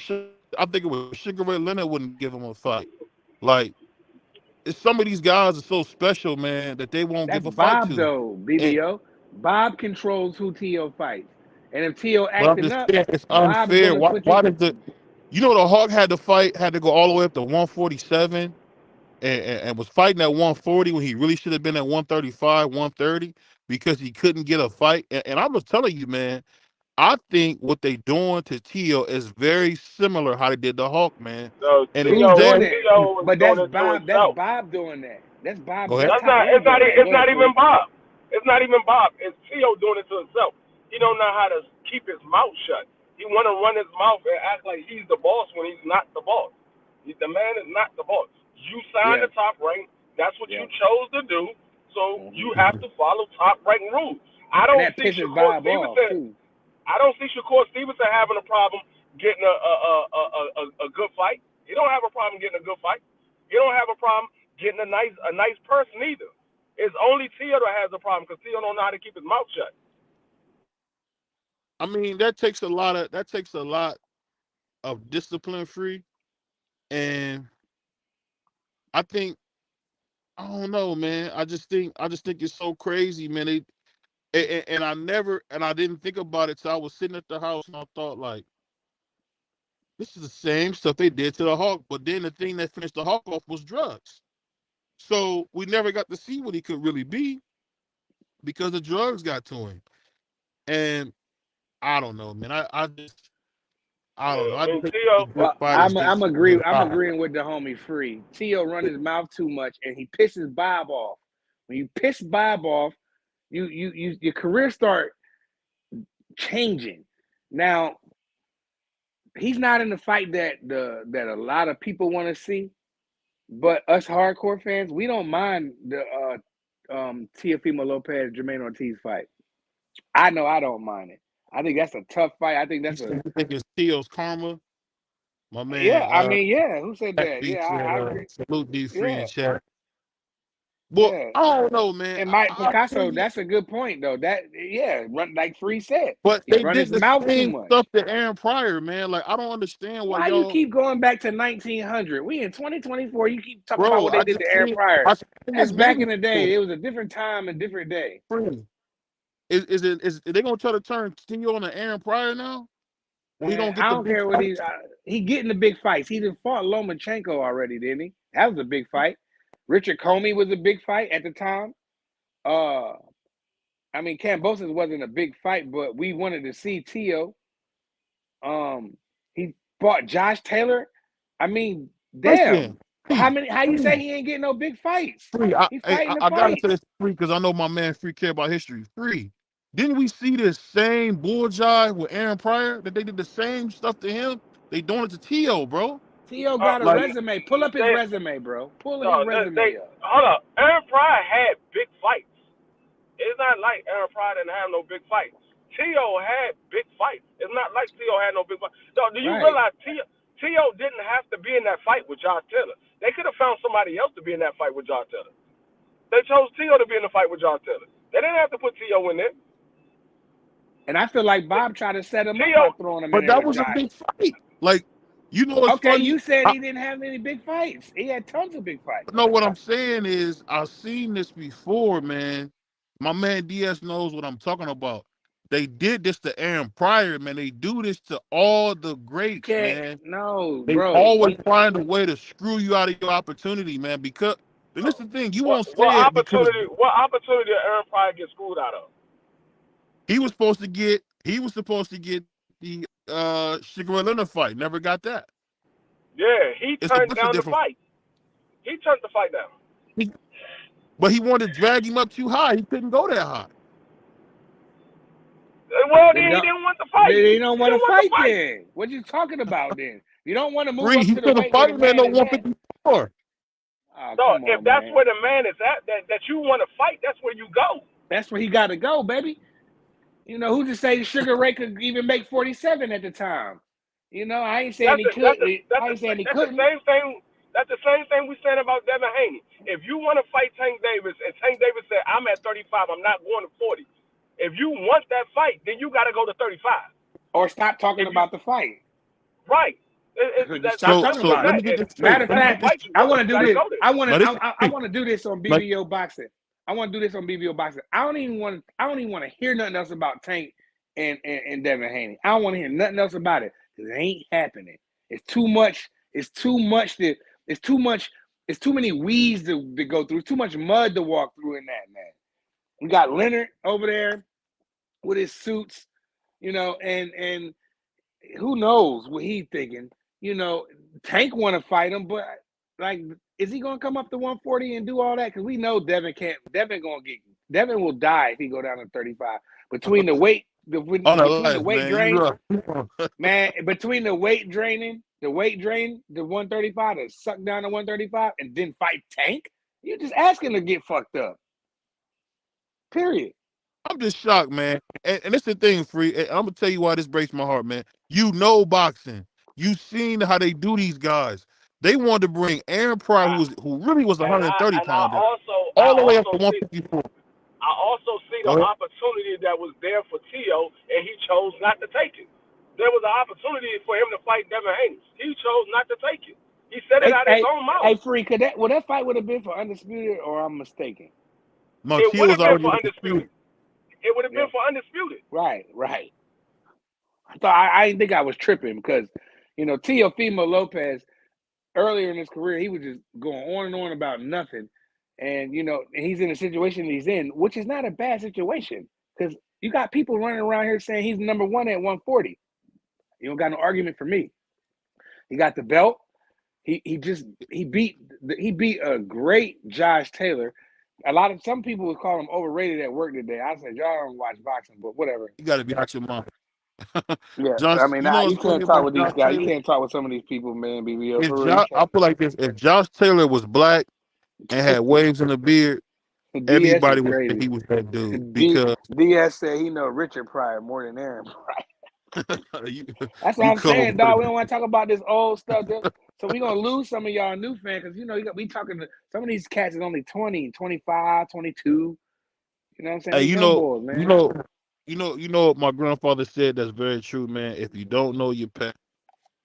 I think it was Sugar Ray Leonard wouldn't give him a fight. Like some of these guys are so special, man, that they won't That's give a fight Bob to. though, And BBO. Bob controls who T.O. fights, and if T.O. but I'm acting just up, saying it's Bob's unfair. gonna Why? put Why you. does the the Hawk had to go all the way up to 147 and was fighting at 140 when he really should have been at 135, 130 because he couldn't get a fight. And I was telling you, man, I think what they doing to Tio is very similar how they did the Hawk, man. So And it's Who's doing sad. it? T.O. was But doing that's it to Bob. That's himself. Bob doing that. That's Bob. Go ahead. That's That's Top not. Rank doing that. It's Go ahead, not even Free. Bob. It's not even Bob. It's T.O. doing it to himself. He don't know how to keep his mouth shut. He want to run his mouth and act like he's the boss when he's not the boss. The man is not the boss. You signed Yeah. the Top Rank. That's what Yeah. you chose to do. So Mhm. you have to follow Top Rank rules. I And don't that see pisses Shakur Bob off Stevenson. too. I don't see Shakur Stevenson having a problem getting a good fight. He don't have a problem getting a good fight. He don't have a problem getting a nice person either. It's only Tio that has a problem because Tio don't know how to keep his mouth shut. I mean, that takes a lot of discipline, Free. And I think I don't know, man. I just think it's so crazy, man. And I didn't think about it till I was sitting at the house and I thought like, this is the same stuff they did to the Hawk. But then the thing that finished the Hawk off was drugs. So we never got to see what he could really be because the drugs got to him. And I don't know, man. I don't know. Yeah, I I mean just think Tio. the good Well, fighters get I'm solidified. agreeing with the homie Free. Tio run his mouth too much, and he pisses Bob off. When you piss Bob off, your career start changing. Now he's not in the fight that a lot of people want to see, but us hardcore fans, we don't mind the Teofimo Lopez Jermaine Ortiz fight. I know I don't mind it. I think that's a tough fight. I think that's You think it's Tio's karma? My man, yeah. I mean, yeah. Who said that? D Yeah, I agree. salute D Free Yeah, in chat. Well, yeah. I don't know, man. And Mike I Picasso, think, that's a good point though. That run like Free said, but he they run did his the mouth too same much. stuff to Aaron Pryor, man. Like I don't understand why Why you y'all, keep going back to 1900? We in 2024. You keep talking about bro. what they did to Aaron Pryor. I seen That's this back movie in the day. before. It was a different time and different day. Free. Is they gonna try to turn Tio on to Aaron Pryor now? Well, he Man, don't I get the don't big care what fights. he getting the big fights. He done fought Lomachenko already, didn't he? That was a big fight. Richard Comey was a big fight at the time. I mean, Kambosos wasn't a big fight, but we wanted to see Tio. He fought Josh Taylor. I mean, damn. Listen, How you say he ain't getting no big fights? Free. He fighting the I gotta fight. say this Free because I know my man Free care about history. Free. Didn't we see this same bull jive with Aaron Pryor that they did the same stuff to him? They doing it to Tio, bro. Tio got a Like, resume. Pull up his resume, bro. Pull his resume up. Hold up. Aaron Pryor had big fights. It's not like Aaron Pryor didn't have no big fights. Tio had big fights. It's not like Tio had no big fights. No, do you realize Tio didn't have to be in that fight with Josh Taylor? They could have found somebody else to be in that fight with Josh Taylor. They chose Tio to be in the fight with Josh Taylor. They didn't have to put Tio in there. And I feel like Bob tried to set him up by throwing him in but there that with was a Josh. big fight. Like, you know what's funny? You said he didn't have any big fights. He had tons of big fights. No, what I'm saying is I've seen this before, man. My man DS knows what I'm talking about. They did this to Aaron Pryor, man. They do this to all the greats, man. No, They bro. always find a way to screw you out of your opportunity, man. Because and this is the thing, you won't say What it because opportunity did Aaron Pryor get screwed out of? he was supposed to get the Sugar Ray Leonard fight. Never got that. Yeah, he turned down the fight. He turned the fight down. But he wanted to drag him up too high. He couldn't go that high. Well, then he didn't want the fight. He don't want to fight then. What you talking about then? You don't want to move up He to the weight where the man no man is at. 154. Oh, So come if on, that's man. where the man is at, that you want to fight, that's where you go. That's where he got to go, baby. You know, who just say Sugar Ray could even make 47 at the time? You know, I ain't saying That's he the, could. that's the, that's I the, ain't saying he that's the couldn't. same thing. That's the same thing we said about Devin Haney. If you want to fight Tank Davis, and Tank Davis said, "I'm at 35. I'm not going to 40." If you want that fight, then you got to go to 35. Or stop talking If you about the fight. right, Just that's stop So talking simple as so about let it. me that. get this straight. Matter If of Let me that's get the fact, this. fight you I want, want to you do got to this. go there. I want Now to. this I want to do this on like BBO boxing. I want to do this on BBO boxing. I don't even want to hear nothing else about Tank and Devin Haney. I don't want to hear nothing else about it because it ain't happening. It's too much. It's too much. It's too much. It's too many weeds to go through. It's too much mud to walk through in that, man. We got Leonard over there with his suits, you know, and who knows what he's thinking. You know, Tank want to fight him, but like, is he gonna come up to 140 and do all that? Because we know Devin can't. Devin will die if he go down to 35. Between the weight, on the between the life, weight man. You drain, rough. man, between the weight drain, the 135 to suck down to 135, and then fight Tank. You're just asking to get fucked up. Period. I'm just shocked, man. And it's the thing, Free. And I'm gonna tell you why this breaks my heart, man. You know boxing. You seen how they do these guys. They wanted to bring Aaron Pryor, I, who really was a and I 130 and I pounder, also I all the way up also to see 154. I also see the Go ahead. opportunity that was there for Tio, and he chose not to take it. There was an opportunity for him to fight Devin Haney. He chose not to take it. He said it Hey, out of his hey, own hey, mouth. Free, that fight would have been for undisputed, or I'm mistaken? It would Montiel was have been already for in the dispute. undisputed. It would have Yeah, been for undisputed. right. I thought I didn't think I was tripping because, you know, Teofimo Lopez earlier in his career he was just going on and on about nothing, and you know he's in the situation he's in, which is not a bad situation because you got people running around here saying he's number one at 140. You don't got no argument for me. He got the belt. He beat a great Josh Taylor. Some people would call him overrated at work today. I said y'all don't watch boxing, but whatever. You got to be out your mind. Yeah, I Josh, mean, you know you what's funny can't talk about with these Josh guys. You Taylor? can't talk with some of these people, man. BBO If for real, you Josh, I'll put it like this: if Josh Taylor was black and had can't. waves in the beard, DS is everybody would say crazy. he was that dude D because DS said he know Richard Pryor more than Aaron Pryor. you, That's what you I'm saying, cold blooded. dog. We don't want to talk about this old stuff. So we're going to lose some of y'all new fans because, you know, we talking to some of these cats is only 20, 25, 22. You know what I'm saying? Hey, They young boys, man. you know what my grandfather said. That's very true, man. If you don't know your past,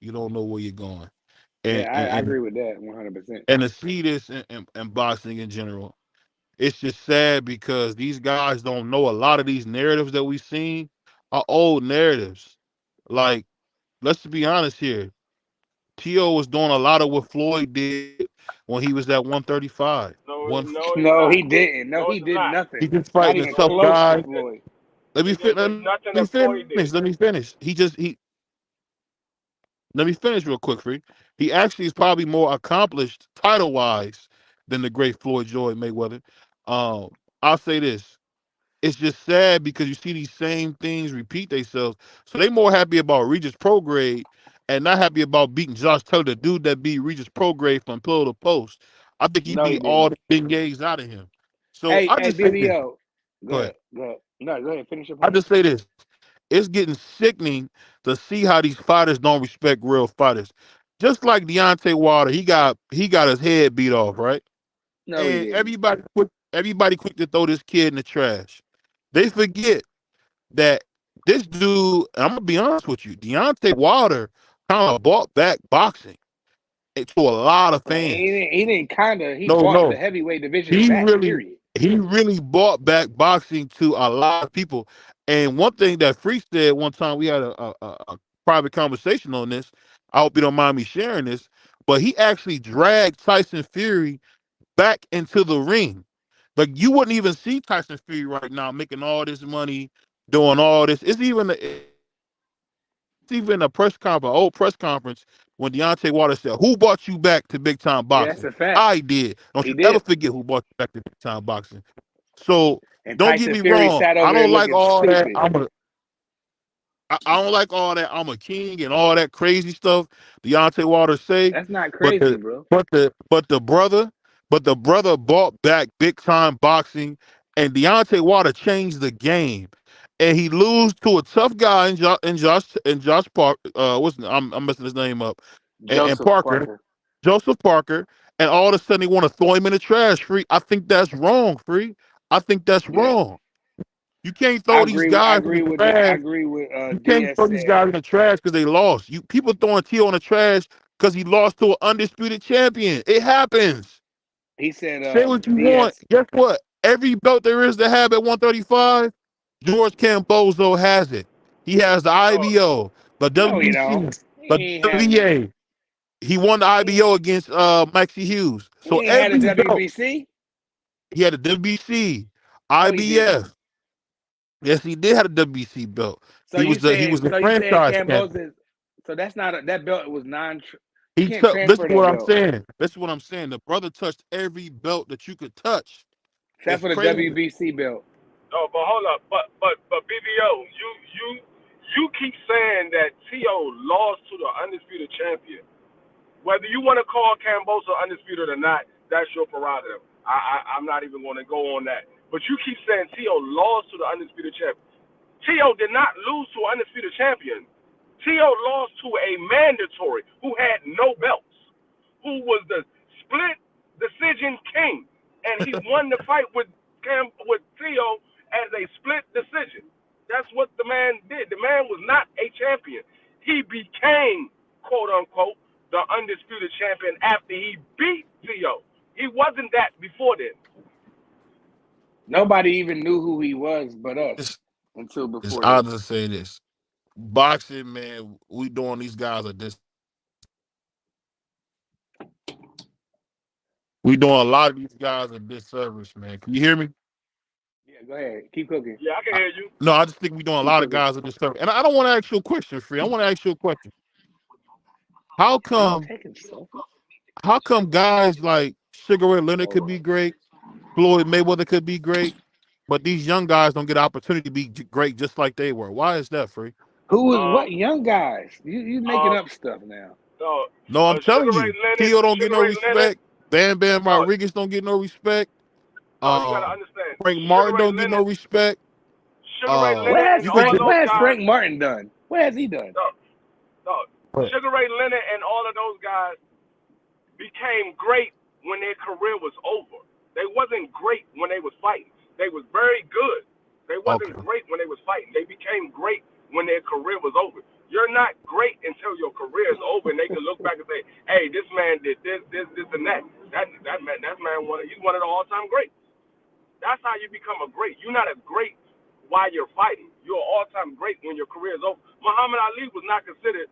you don't know where you're going. Yeah, And I agree with that 100%. and to see this in boxing in general, it's just sad because these guys don't know a lot of these narratives that we've seen are old narratives. Like, let's be honest here. T.O. was doing a lot of what Floyd did when he was at 135. No, it's No, not. he didn't. No, No, he it's did not. He nothing. just Not fighting the even tough There's close to guy. nothing. Floyd. There's nothing Let me that Floyd did. finish. Let me finish. Let me finish real quick, Free. He actually is probably more accomplished title wise than the great Floyd Joy Mayweather. I'll say this. It's just sad because you see these same things repeat themselves. So they more happy about Regis Prograde and not happy about beating Josh Taylor, the dude that beat Regis Prograde from pillow to post. I think he No, he beat all didn't. the big gays out of him. So Hey, I hey, just say this. BBO. Go ahead. Go ahead. No, go ahead. Finish your I point. just say this. It's getting sickening to see how these fighters don't respect real fighters. Just like Deontay Wilder, he got his head beat off, right? No, he And didn't. everybody quick to throw this kid in the trash. They forget that this dude, I'm gonna be honest with you, Deontay Wilder kind of bought back boxing to a lot of fans. He didn't kind of. He No, bought the no, heavyweight division he back, really period. he really bought back boxing to a lot of people. And one thing that Freak said one time, we had a private conversation on this. I hope you don't mind me sharing this, but he actually dragged Tyson Fury back into the ring. Like, you wouldn't even see Tyson Fury right now making all this money, doing all this. It's even a press conference, old press conference, when Deontay Wilder said, "Who brought you back to big time Yeah, that's boxing?" a fact. I did. Don't He you ever did. forget who brought you back to big time boxing. So And don't get Tyson me Fury wrong. sat I over there don't like looking all that. stupid. I don't like all that. I'm a king and all that crazy stuff Deontay Wilder say. That's not But crazy, bro. the brother but the brother bought back big time boxing, and Deontay Wilder changed the game. And he lose to a tough guy in Josh Park. I'm messing his name up. And Joseph Parker, Parker. Joseph Parker, and all of a sudden they want to throw him in the trash. Free. I think that's wrong. Free. I think that's Yeah, wrong. You can't I throw these agree. I guys in agree the with that. I trash. agree with You can't Diaz throw these said. guys in the trash because they lost. You people throwing T.O. in the trash because he lost to an undisputed champion. It happens. He said Say what you want. Diaz. Guess what? Every belt there is to have at 135, George Cambozo has it. He has the Oh, IBO, the No, he don't. WBC, the He ain't have none. WBA. He won the He, IBO against Maxie Hughes. he So ain't had a every belt, WBC. he had a WBC, No, he didn't. IBF. Yes, he did have a WBC belt. So He you was the saying franchise champion. Cambosis? So that's not that belt was non. You He can't took. This is transfer what that I'm belt. saying. This is what I'm saying. The brother touched every belt that you could touch. Except It's for the crazy. WBC belt. no, but hold up. But BBO, you keep saying that T.O. lost to the undisputed champion. Whether you want to call Cambosa undisputed or not, that's your prerogative. I'm not even going to go on that. But you keep saying T.O. lost to the undisputed champion. T.O. did not lose to an undisputed champion. T.O. lost to a mandatory who had no belts, who was the split decision king, and he won the fight with T.O. as a split decision. That's what the man did. The man was not a champion. He became, quote unquote, the undisputed champion after he beat T.O. He wasn't that before then. Nobody even knew who he was but us until It's before odd this. to say this. Boxing, man, we doing these guys a dis. We doing a lot of these guys a disservice, man. Can you hear me? Yeah, go ahead. Keep cooking. Yeah, I can hear you. No, I just think we doing a Keep lot of cooking. guys a disservice. And I don't want to ask you a question, Free. I want to ask you a question. How Are you come? taking selfies? How come guys like Sugar Ray Leonard could be great, Floyd Mayweather could be great, but these young guys don't get an opportunity to be great just like they were? Why is that, Free? Who was Um, what young guys? You making up stuff now. no, No, I'm telling Sugar Ray you, Leonard, Tio don't get Sugar no Ray Leonard. respect. Bam Bam No, Rodriguez don't get no respect. no, you gotta understand. Frank Sugar Martin Ray don't get no Leonard, respect. Sugar Ray What Leonard, has and You think all Frank? What those has guys. Frank Martin done? What has he done? No, Sugar Ray Leonard and all of those guys became great when their career was over. They wasn't great when they was fighting. They was very good. They okay. wasn't great when they was fighting. They became great when their career was over. You're not great until your career is over, and they can look back and say, "Hey, this man did this, and that. That man he's one of the all-time greats." That's how you become a great. You're not a great while you're fighting. You're an all-time great when your career is over. Muhammad Ali was not considered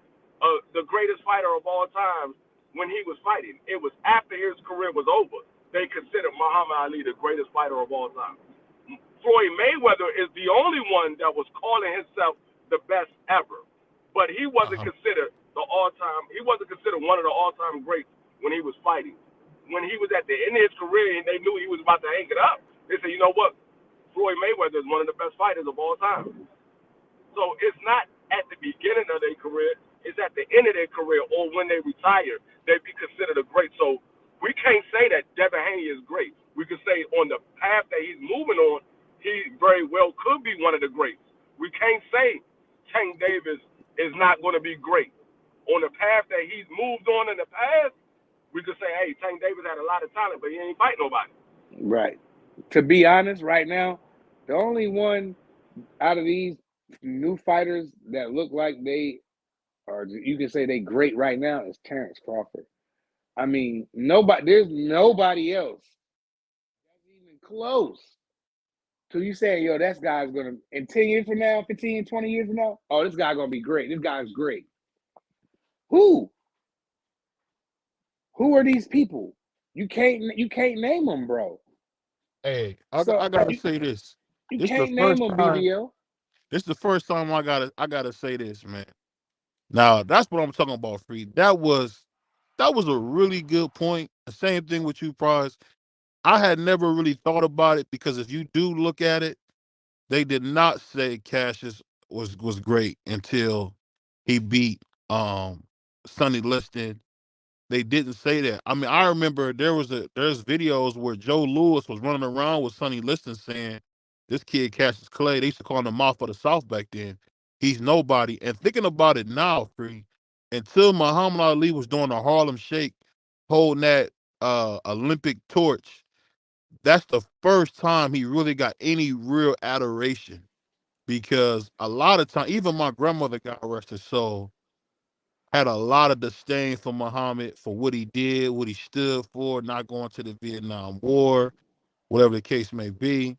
the greatest fighter of all time when he was fighting. It was after his career was over they considered Muhammad Ali the greatest fighter of all time. Floyd Mayweather is the only one that was calling himself the best ever, but he wasn't considered the all-time. He wasn't considered one of the all-time greats when he was fighting. When he was at the end of his career and they knew he was about to hang it up, they said, "You know what? Floyd Mayweather is one of the best fighters of all time." So it's not at the beginning of their career; it's at the end of their career or when they retire, they be considered a great. So we can't say that Devin Haney is great. We can say on the path that he's moving on, he very well could be one of the greats. We can't say Tank Davis is not going to be great. On the path that he's moved on in the past, we could say, hey, Tank Davis had a lot of talent, but he ain't fight nobody. Right. To be honest, right now, the only one out of these new fighters that look like they are, you can say they great right now, is Terrence Crawford. I mean, there's nobody else that's even close to you saying, yo, that guy's going to, in 10 years from now, 15, 20 years from now, oh, this guy's going to be great. This guy's great. Who? Who are these people? You can't name them, bro. Hey, I gotta say this. You This can't the name first them, time. BBO. This is the first time I gotta say this, man. Now that's what I'm talking about, Free. That was a really good point. The same thing with you, Prize. I had never really thought about it because if you do look at it, they did not say Cassius was great until he beat Sonny Liston they didn't say that. I mean, I remember there's videos where Joe Louis was running around with Sonny Liston saying, "This kid Cassius Clay." They used to call him the mouth of the South back then. He's nobody. And thinking about it now, free until Muhammad Ali was doing the Harlem Shake, holding that Olympic torch. That's the first time he really got any real adoration. Because a lot of time, even my grandmother, God rest her soul, had a lot of disdain for Muhammad for what he did, what he stood for, not going to the Vietnam War, whatever the case may be.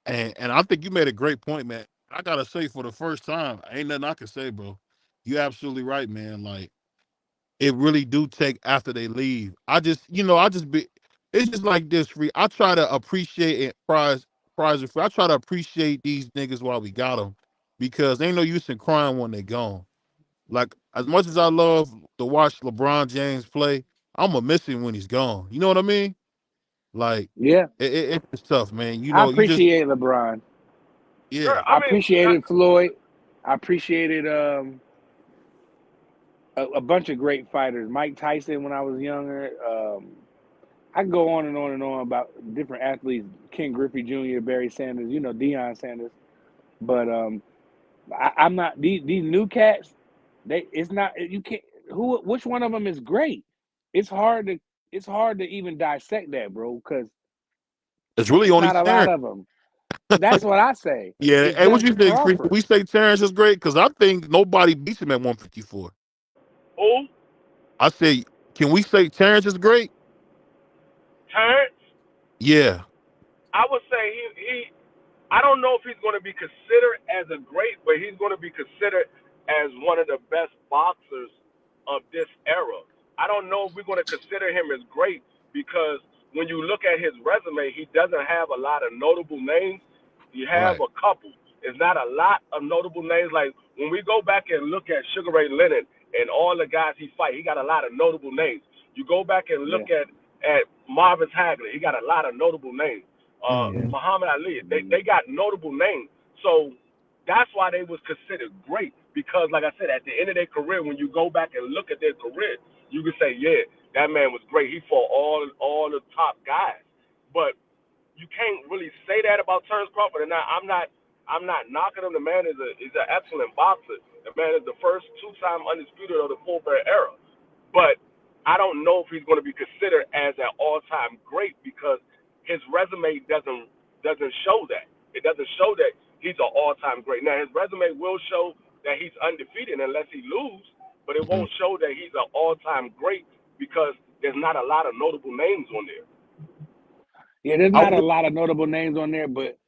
And I think you made a great point, man. I gotta say, for the first time, ain't nothing I can say, bro. You absolutely right, man. Like, it really do take after they leave. I just be. It's just like this, free. I try to appreciate it, prize it free. I try to appreciate these niggas while we got them, because ain't no use in crying when they gone. Like, as much as I love to watch LeBron James play, I'm gonna miss him when he's gone. You know what I mean? Like, Yeah, it's tough, man. I You just appreciate LeBron. yeah. I appreciated Floyd. I appreciated a bunch of great fighters. Mike Tyson when I was younger. I can go on and on and on about different athletes. Ken Griffey Jr., Barry Sanders, Deion Sanders. But I'm not these new cats. It's not you can't. Which one of them is great? It's hard to even dissect that, bro, because It's really it's only not a lot Terrence. of them. That's what I say. Yeah, It's and what just you think, Free? Crawford. We say Terrence is great because I think nobody beats him at 154. Who? I say, can we say Terrence is great? Terrence? Yeah. I would say he I don't know if he's going to be considered as a great, but he's going to be considered as one of the best boxers of this era. I don't know if we're going to consider him as great because when you look at his resume, he doesn't have a lot of notable names. You have Right. a couple. It's not a lot of notable names. Like when we go back and look at Sugar Ray Leonard and all the guys he fight, he got a lot of notable names. You go back and look at Marvin Hagler, he got a lot of notable names. Mhm. Muhammad Ali, they got notable names. So that's why they was considered great because, like I said, at the end of their career, when you go back and look at their career, you can say, yeah, that man was great. He fought all the top guys. But you can't really say that about Terrence Crawford. And I'm not knocking him. The man is an excellent boxer. The man is the first two-time undisputed of the Full Bear era. But I don't know if he's going to be considered as an all-time great because his resume doesn't show that. It doesn't show that he's an all-time great. Now his resume will show that he's undefeated unless he loses, but it Mhm. won't show that he's an all-time great because there's not a lot of notable names on there. Yeah, there's I not a would lot of notable names on there, but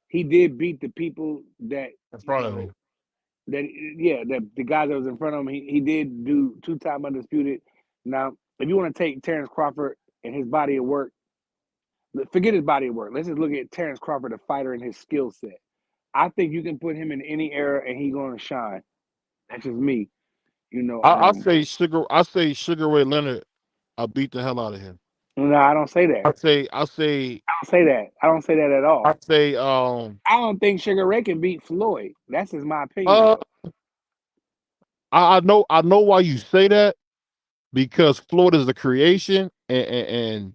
he did beat the people that in front of him. that the guys that was in front of him. He did do 2-time undisputed. Now, if you want to take Terrence Crawford and his body of work, forget his body of work. Let's just look at Terrence Crawford, the fighter, and his skill set. I think you can put him in any era and he's going to shine. That's just me. I say Sugar Ray Leonard. I beat the hell out of him. No, I don't say that. I say I don't say that. I don't say that at all. I say I don't think Sugar Ray can beat Floyd. That's just my opinion. uh Though. I know why you say that, because Floyd is a creation, and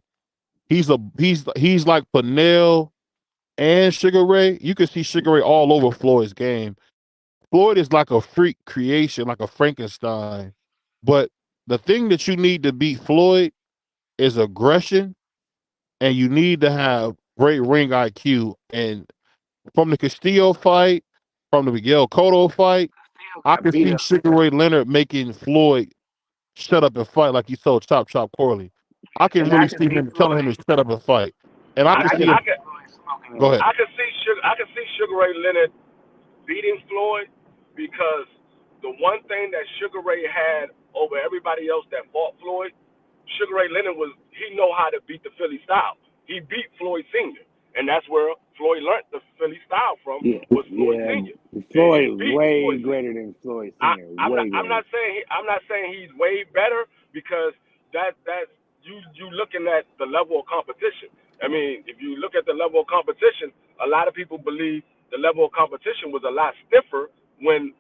he's like Pernell and Sugar Ray. You can see Sugar Ray all over Floyd's game. Floyd is like a freak creation, like a Frankenstein. But the thing that you need to beat Floyd is aggression, and you need to have great ring IQ. And from the Castillo fight, from the Miguel Cotto fight, I can Beat see him. Sugar Ray Leonard making Floyd shut up and fight like you told Chop Corley. I can And really I can see see him telling him Floyd. to shut up and fight. And I And can I see can him. I see can Floyd smoking Go him. ahead. I can see Sugar Ray Leonard beating Floyd because the one thing that Sugar Ray had over everybody else that fought Floyd, Sugar Ray Leonard he know how to beat the Philly style. He beat Floyd Sr. And that's where Floyd learned the Philly style from was Floyd Sr. Floyd He is beat way Floyd Sr. greater than Floyd Sr. I'm Way not saying he's way better because that's you looking at the level of competition. I mean, if you look at the level of competition, a lot of people believe the level of competition was a lot stiffer when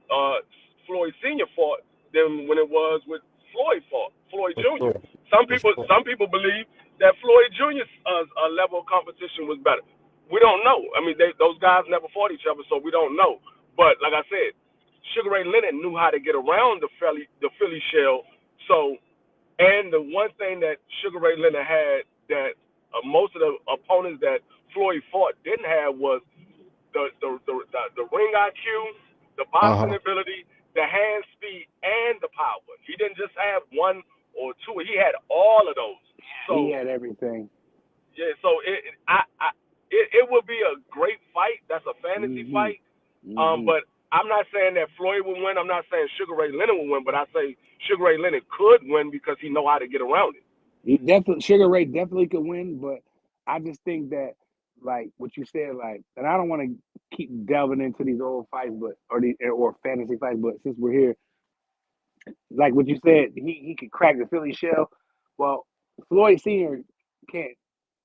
Floyd Sr. fought than when it was with Floyd fought, Floyd For Jr. sure. Some For people sure. some people believe that Floyd Jr.'s level of competition was better. We don't know. I mean, those guys never fought each other, so we don't know. But like I said, Sugar Ray Leonard knew how to get around the Philly shell. So, and the one thing that Sugar Ray Leonard had that most of the opponents that Floyd fought didn't have was the ring IQ, the boxing Uh-huh. ability, the hand speed, and the power. He didn't just have one or two. He had all of those. He So had everything. yeah, so it would be a great fight. That's a fantasy Mhm. fight. Mhm. But I'm not saying that Floyd will win. I'm not saying Sugar Ray Leonard will win. But I say Sugar Ray Leonard could win because he know how to get around it. He definitely Sugar Ray definitely could win, but I just think that like what you said, like, and I don't want to keep delving into these old fights, but or fantasy fights, but since we're here, like what you said, he could crack the Philly shell. Well, Floyd Senior can't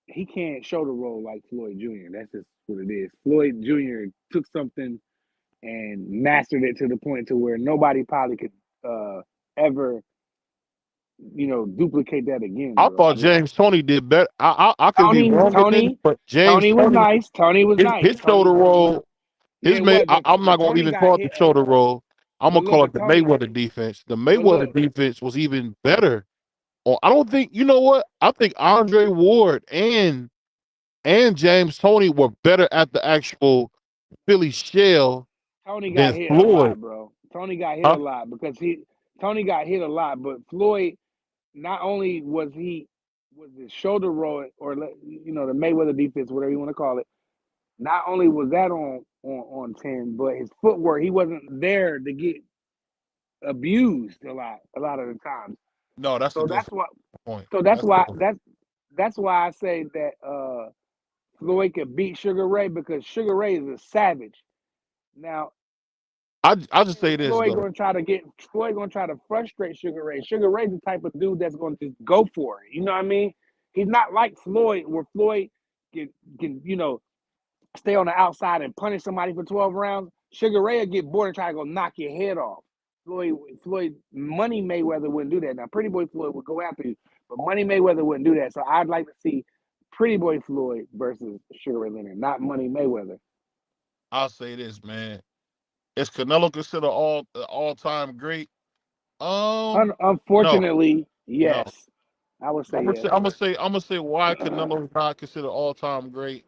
he can't shoulder roll like Floyd Jr. That's just what it is. Floyd Jr. took something and mastered it to the point to where nobody probably could ever, duplicate that again, I bro. I thought just James Tony did better. I could be Tony, wrong with this, Tony, but James Tony was Tony, nice. Tony was nice. his shoulder roll, Yeah, his it May. was, but I'm not gonna Tony even got call it hit. the shoulder roll. I'm But gonna look, call it but the Tony, Mayweather defense. The but Mayweather look, defense was even better. Or I don't think, you know what? I think Andre Ward and James Tony were better at the actual Philly shell Tony got than hit a Floyd. lot, bro. Tony got hit a Huh? lot because Tony got hit a lot, but Floyd not only was his shoulder roll or the Mayweather defense, whatever you want to call it. Not only was that on 10, but his footwork, he wasn't there to get abused a lot of the times. No, that's a So good that's why point. so That's a good. that's why I say that Floyd could beat Sugar Ray because Sugar Ray is a savage. Now I just say this Floyd though. gonna try to frustrate Sugar Ray. Sugar Ray's the type of dude that's gonna just go for it. You know what I mean? He's not like Floyd, where Floyd can stay on the outside and punish somebody for 12 rounds. Sugar Ray will get bored and try to go knock your head off. Floyd, Money Mayweather wouldn't do that. Now, Pretty Boy Floyd would go after you, but Money Mayweather wouldn't do that. So I'd like to see Pretty Boy Floyd versus Sugar Ray Leonard, not Money Mayweather. I'll say this, man. Is Canelo considered all time great? No, Unfortunately, no. yes. I would say yes. I'm gonna say why Canelo is not considered all time great,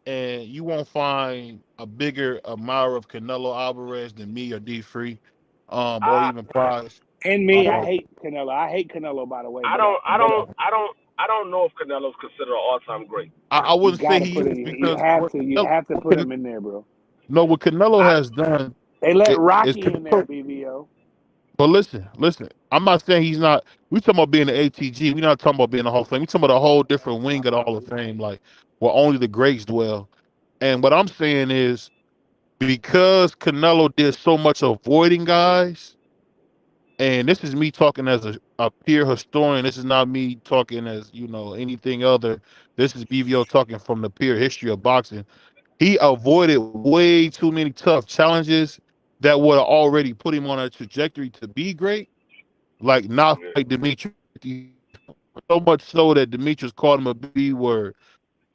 and you won't find a bigger admirer of Canelo Alvarez than me or D Free, or I even Prize. And me, I Um, hate Canelo. I hate Canelo, by the way, I but don't I but don't I don't I don't know if Canelo's considered an all-time great. I you wouldn't say gotta he put is it. You because have to. You have to What put him in there, bro. no, what Canelo I has done They let is Rocky in there, Canelo. BBO. But listen. I'm not saying he's not. We talking about being an ATG. We're not talking about being a Hall of Fame. We talking about a whole different wing of the Hall of Fame, like where only the greats dwell. And what I'm saying is because Canelo did so much avoiding guys, and this is me talking as a peer historian. This is not me talking as anything other. This is BVO talking from the peer history of boxing. He avoided way too many tough challenges that would have already put him on a trajectory to be great, like not fight Demetrius. So much so that Demetrius called him a B word.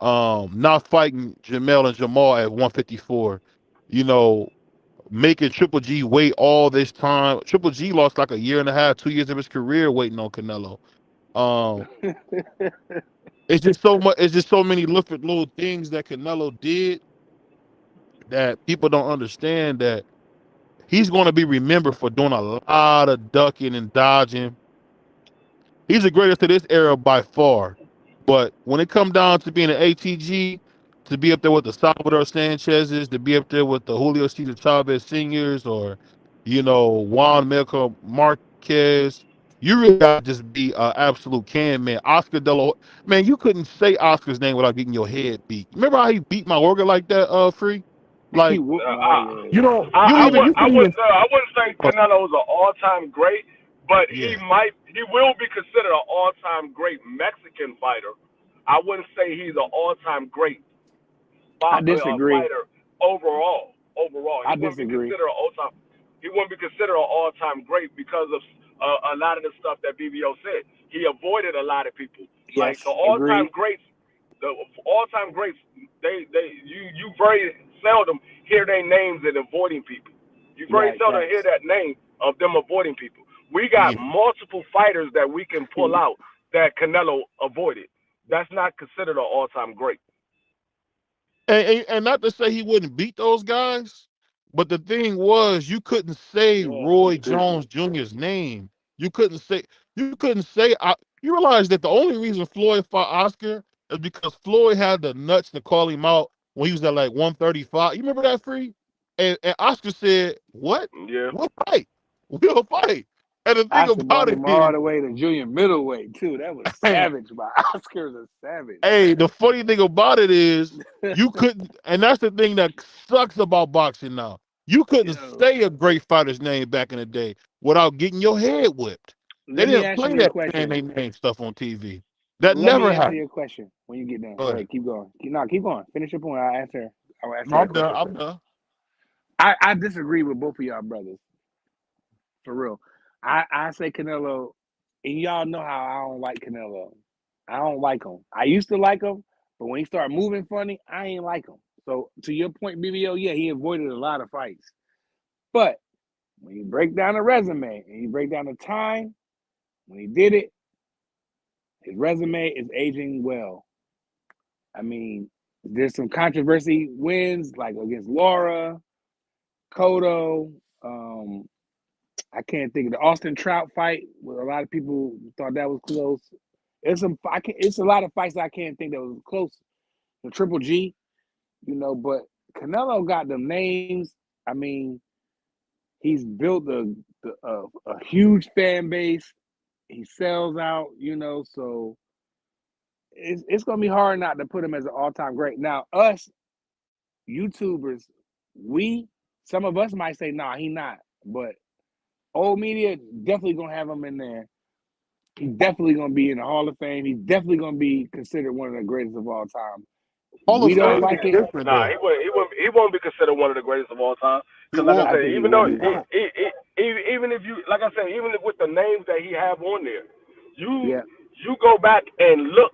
Not fighting Jamel and Jamal at 154. You know, making Triple G wait all this time. Triple G lost like a year and a half, 2 years of his career waiting on Canelo. Um, it's just so much. It's just so many little things that Canelo did that people don't understand that he's going to be remembered for doing a lot of ducking and dodging. He's the greatest of this era by far. But when it comes down to being an ATG, to be up there with the Salvador Sanchez's, to be up there with the Julio Cesar Chavez Seniors, or Juan Melco Marquez, you really got to just be an absolute can man. Oscar De La man, you couldn't say Oscar's name without getting your head beat. Remember how he beat my organ like that? Free, He like whooped my ass. you couldn't even. I wouldn't say Canelo's an all-time great, but he Yeah, will be considered an all-time great Mexican fighter. I wouldn't say he's an all-time great I disagree. fighter overall. I He wouldn't be disagree. considered an all-time. He wouldn't be considered an all-time great because of a lot of the stuff that BBO said. He avoided a lot of people. Like Yes, the all-time agreed. greats, you very seldom hear their names and avoiding people. You very Right, seldom hear facts. that name of them avoiding people. We got Yeah. multiple fighters that we can pull out that Canelo avoided. That's not considered an all-time great. And not to say he wouldn't beat those guys, but the thing was you couldn't say Yeah. Roy Jones Jr.'s name. You couldn't say you realize that the only reason Floyd fought Oscar is because Floyd had the nuts to call him out when he was at like 135. You remember that, Free? And Oscar said, "What? Yeah. We'll fight. We'll fight." And the thing Oscar about brought it him all is, the way to junior middleweight too. That was savage. By Oscar's a savage. hey, the funny thing about it is you couldn't, and that's the thing that sucks about boxing now. You couldn't Yo, say a great fighter's name back in the day without getting your head whipped. They let me didn't answer play your that saying question. they name stuff on TV. That Let me never answer happened. your question when you get done. Go Go ahead. ahead, keep going. Keep going. Finish your point. I'll answer No, your I'm done. question. I'm done. I disagree with both of y'all brothers. For real. I say Canelo, and y'all know how I don't like Canelo. I don't like him. I used to like him, but when he started moving funny, I ain't like him. So to your point, BBO, yeah, he avoided a lot of fights. But when you break down the resume and you break down the time when he did it, his resume is aging well. I mean, there's some controversy wins like against Laura, Cotto. I can't think of the Austin Trout fight where a lot of people thought that was close. It's a lot of fights I can't think that was close. The Triple G, but Canelo got them names. I mean, he's built a huge fan base. He sells out, so it's gonna be hard not to put him as an all-time great. Now, us YouTubers, some of us might say, nah, he not, but old media definitely gonna have him in there. He's definitely gonna be in the Hall of Fame. He's definitely gonna be considered one of the greatest of all time. Hall We of don't Fame like is it. different Nah, though. he won't be considered one of the greatest of all time. He Because like I won't. I said, think he even will though be. even if you like I said, even with the names that he have on there, Yeah, you go back and look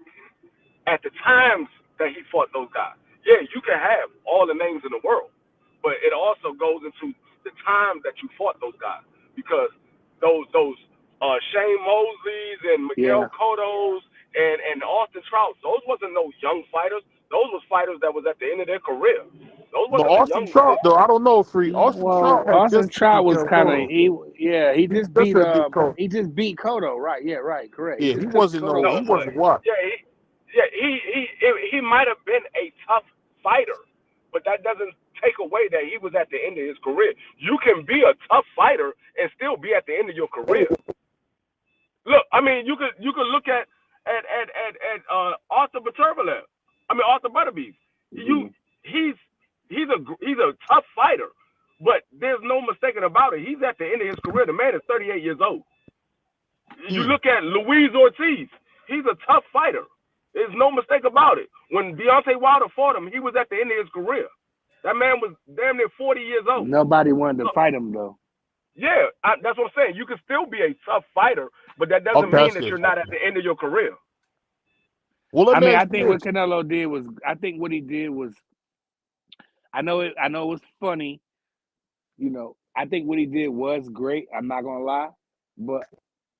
at the times that he fought those guys. Yeah, you can have all the names in the world, but it also goes into the time that you fought those guys because those Shane Mosleys and yeah. Miguel Cotto's and Austin Trout, those wasn't no young fighters. Those was fighters that was at the end of their career. Those But wasn't the Austin young. Trout, though, I don't know, Free. Austin Trout Well, had Austin just beat Trout was Miguel kind of Cotto. he He just just beat had beat Cotto. Cotto, right? Yeah, right, correct. He Yeah, he just took wasn't Cotto. no, No, he wasn't what? yeah, he might have been a tough fighter, but that doesn't take away that he was at the end of his career. You can be a tough fighter and still be at the end of your career. Look, I mean, you could look at Arthur Butterbeef. Arthur Butterbeef. Mhm. He's a tough fighter, but there's no mistaking about it. He's at the end of his career. The man is 38 years old. You look at Luis Ortiz. He's a tough fighter. There's no mistake about it. When Deontay Wilder fought him, he was at the end of his career. That man was damn near 40 years old. Nobody wanted to So, fight him though. yeah, that's what I'm saying. You can still be a tough fighter, but that doesn't Okay, mean that's that good. you're not at the end of your career. Well, let me I ask think you what this. Canelo did was, what he did was, I know it was funny, I think what he did was great. I'm not gonna lie, but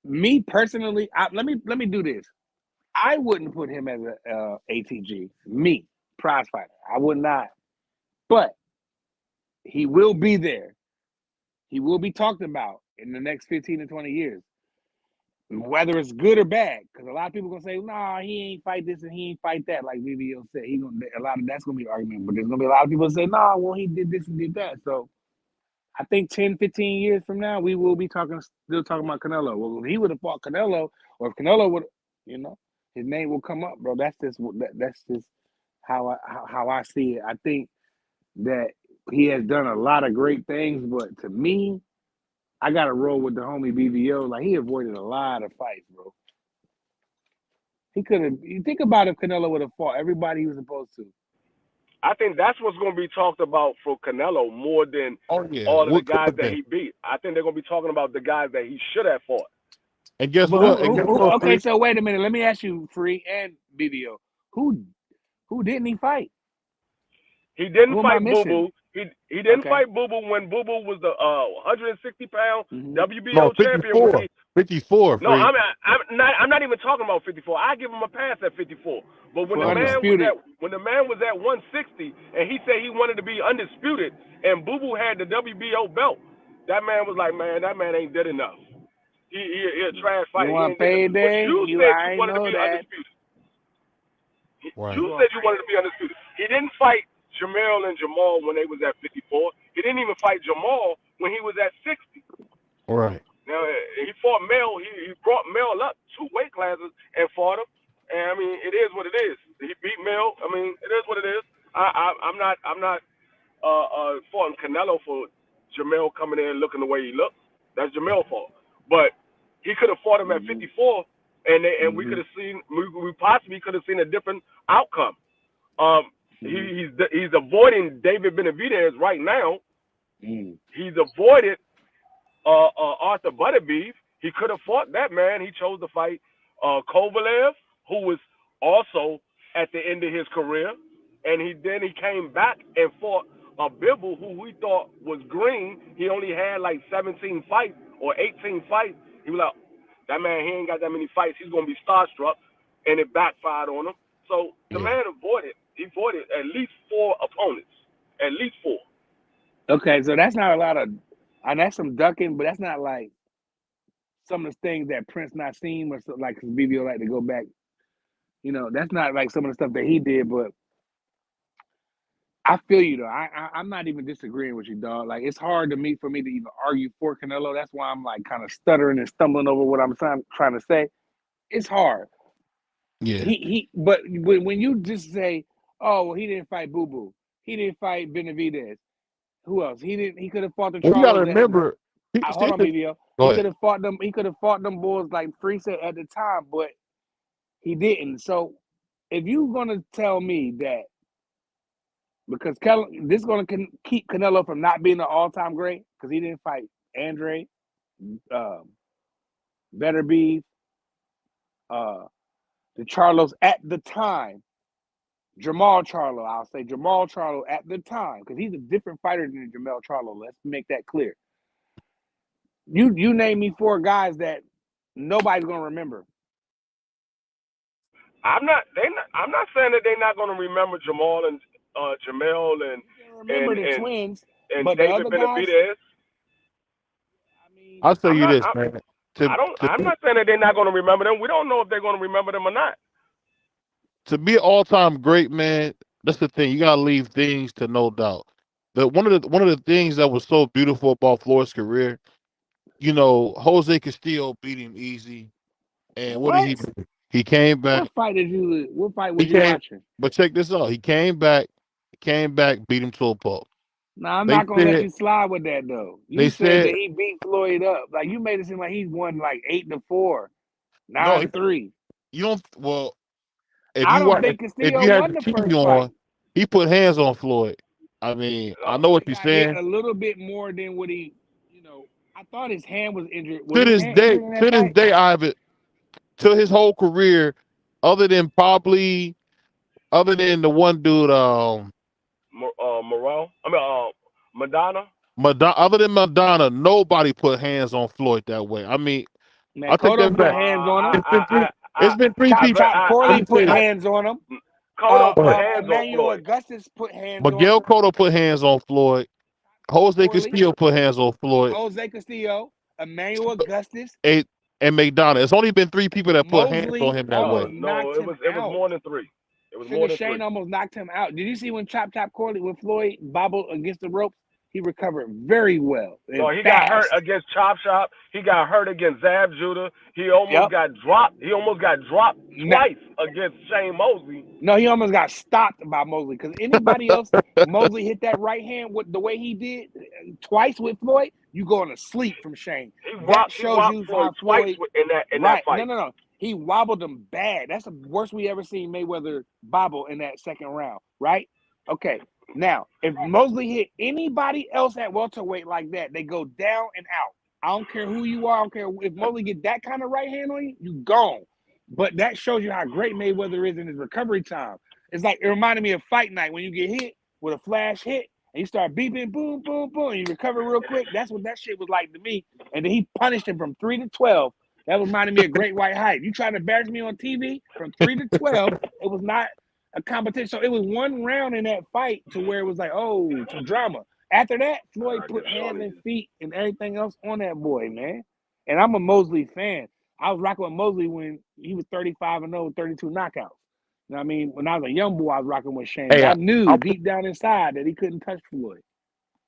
me personally, let me do this. I wouldn't put him as a ATG. Me, prize fighter, I would not. But he will be there. He will be talked about in the next 15 to 20 years. Whether it's good or bad, because a lot of people gonna say, "Nah, he ain't fight this and he ain't fight that." Like VVO said, a lot of that's gonna be an argument. But there's gonna be a lot of people that say, "Nah, well, he did this and did that." So I think 10, 15 years from now, we will be still talking about Canelo. Well, if he would have fought Canelo, or if Canelo would, his name will come up, bro. That's just how I see it. I think that he has done a lot of great things, but to me, I got to roll with the homie BVO. Like, he avoided a lot of fights, bro. He could have. You think about if Canelo would have fought everybody he was supposed to. I think that's what's going to be talked about for Canelo more than Oh yeah, all of the what could guys have that been? he beat. I think they're going to be talking about the guys that he should have fought. And guess But what? And guess what, okay, Free? so wait a minute. Let me ask you, Free and BBO, who didn't he fight? He didn't Who am I fight Boo missing? Boo. He didn't Okay. fight Boo Boo when Boo Boo was the 160-pound Mhm. No, WBO champion. 54. 54, No, Free. I'm not even talking about 54. I give him a pass at 54. But when For the man was undisputed. at 160 and he said he wanted to be undisputed and Boo Boo had the WBO belt, that man was like, man, that man ain't good enough. He a trash You fighter. He want ain't good enough. But payday? you said I you ain't wanted to know be that. undisputed. Right. You said you wanted to be undisputed. He didn't fight Jamel and Jamal when they was at 54. He didn't even fight Jamal when he was at 60. Right. Now he fought Mel. He brought Mel up 2 weight classes and fought him. And I mean, it is what it is. He beat Mel. I mean, it is what it is. I'm not faulting Canelo for Jamel coming in looking the way he looked. That's Jamel's fault. But he could have fought him at 54, and we could have seen we possibly could have seen a different outcome. He's avoiding David Benavidez right now. He's avoided Arthur Butterbeef. He could have fought that man. He chose to fight Kovalev, who was also at the end of his career, and he came back and fought Bivol, who we thought was green. He only had like 17 fights or 18 fights. He was like, that man, he ain't got that many fights. He's gonna be starstruck, and it backfired on him. So the man avoided at least 4 opponents, at least 4. Okay, so that's not a lot of, and that's some ducking, but that's not like some of the things that Prince not seen, or something like, because BBO like to go back. You know, that's not like some of the stuff that he did, but I feel you though. I'm not even disagreeing with you, dog. Like, it's hard for me to even argue for Canelo. That's why I'm like kind of stuttering and stumbling over what I'm trying to say. It's hard. Yeah. But when you just say, oh, well, he didn't fight Boo Boo, he didn't fight Benavidez. Who else? He could have fought the Well, you gotta Charlos. remember. Hold on, BBO. Go He ahead. could have fought them. He could have fought them boys like Free said at the time, but he didn't. So if you're gonna tell me that because this is gonna keep Canelo from not being an all-time great because he didn't fight Andre, Beterbiev, the Charlos at the time. Jamal Charlo, I'll say Jamal Charlo at the time, because he's a different fighter than Jamal Charlo. Let's make that clear. You name me 4 guys that nobody's gonna remember. I'm not saying that they're not going to remember Jamal and Jamel and Remember the twins, and but the David other guys. Benavidez. I mean, I'll tell you this, man. I'm not saying that they're not going to remember them. We don't know if they're going to remember them or not. To be an all-time great, man, that's the thing. You gotta leave things to no doubt. One of the things that was so beautiful about Floyd's career, you know, Jose Castillo beat him easy, and what did he do? He came back. What fight was you watching? But check this out. He came back, beat him to a pulp. Now I'm not gonna let you slide with that though. You said that he beat Floyd up. Like, you made it seem like he won like 8-4, 9-3. You don't. Well, I don't think Castillo won the first fight. He put hands on Floyd. I mean, I know what you're saying. A little bit more than what he, I thought his hand was injured. To this day, Ivan, to his whole career, other than the one dude, Morel. I mean, Madonna. Other than Madonna, nobody put hands on Floyd that way. I mean, I think put hands on him. It's been 3 people. Corley put hands on him. Cotto put hands Emmanuel on Floyd. Augustus put hands on him. Miguel Cotto put hands on Floyd. Jose Castillo put hands on Floyd. Jose Castillo, Emmanuel Augustus, and McDonough. It's only been 3 people that put hands on him that way. No, it was more than 3. It was more than 3. Shane almost knocked him out. Did you see when Chop Corley, when Floyd bobbled against the ropes? He recovered very well. No, he got hurt against Chop. He got hurt against Zab Judah. He almost got dropped. He almost got dropped twice against Shane Mosley. No, he almost got stopped by Mosley, because anybody else, Mosley hit that right hand with the way he did twice with Floyd, you going to sleep from Shane. He rocked Floyd twice in that fight. No. He wobbled him bad. That's the worst we ever seen Mayweather bobble in that second round, right? Okay. Now, if Mosley hit anybody else at welterweight like that, they go down and out. I don't care who you are. I don't care if Mosley get that kind of right hand on you, you gone. But that shows you how great Mayweather is in his recovery time. It's like it reminded me of Fight Night when you get hit with a flash hit and you start beeping, boom, boom, boom, and you recover real quick. That's what that shit was like to me. And then he punished him from 3 to 12. That reminded me of Great White Hype. You trying to embarrass me on TV from 3 to 12. It was not a competition. So it was one round in that fight to where it was like, oh, to drama. After that, Floyd put hands and feet and everything else on that boy, man. And I'm a Mosley fan. I was rocking with Mosley when he was 35-0, 32 knockouts. You know what I mean? When I was a young boy, I was rocking with Shane. Hey, I knew deep down inside that he couldn't touch Floyd.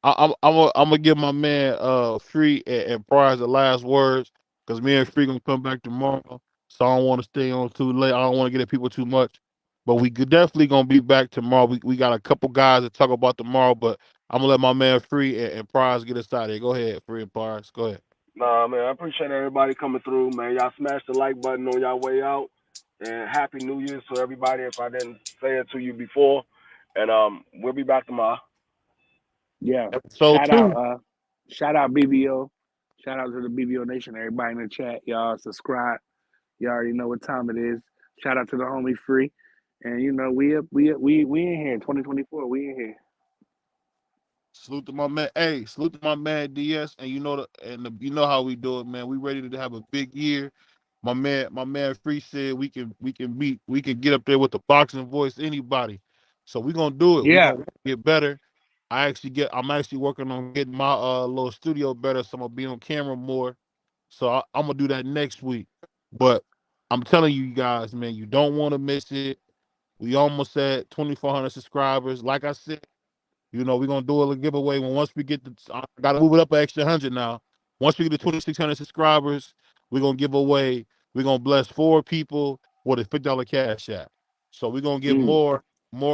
I'm gonna give my man Free and Prize the last words, because me and Free gonna come back tomorrow. So I don't want to stay on too late. I don't want to get at people too much. But we could definitely gonna be back tomorrow. We got a couple guys to talk about tomorrow, but I'm gonna let my man Free and Prize get us out of here. Go ahead, Free and Prize. Go ahead. Nah, man, I appreciate everybody coming through, man. Y'all smash the like button on y'all way out. And Happy New Year to everybody if I didn't say it to you before. And we'll be back tomorrow. Yeah. So Shout out BBO. Shout out to the BBO Nation, everybody in the chat. Y'all subscribe. You already know what time it is. Shout out to the homie Free. And you know, we in here. 2024, we in here. Salute to my man. Hey, salute to my man DS. And you know you know how we do it, man. We ready to have a big year. My man Free said we can get up there with the boxing voice, anybody. So we're gonna do it. Yeah. We're gonna get better. I'm actually working on getting my little studio better, so I'm gonna be on camera more. So I'm gonna do that next week. But I'm telling you guys, man, you don't want to miss it. We almost at 2,400 subscribers. Like I said, you know, we're gonna do a little giveaway once we get I gotta move it up an extra 100 now. Once we get to 2,600 subscribers, we're gonna give away. We're gonna bless 4 people with a $50 cash app. So we're gonna get more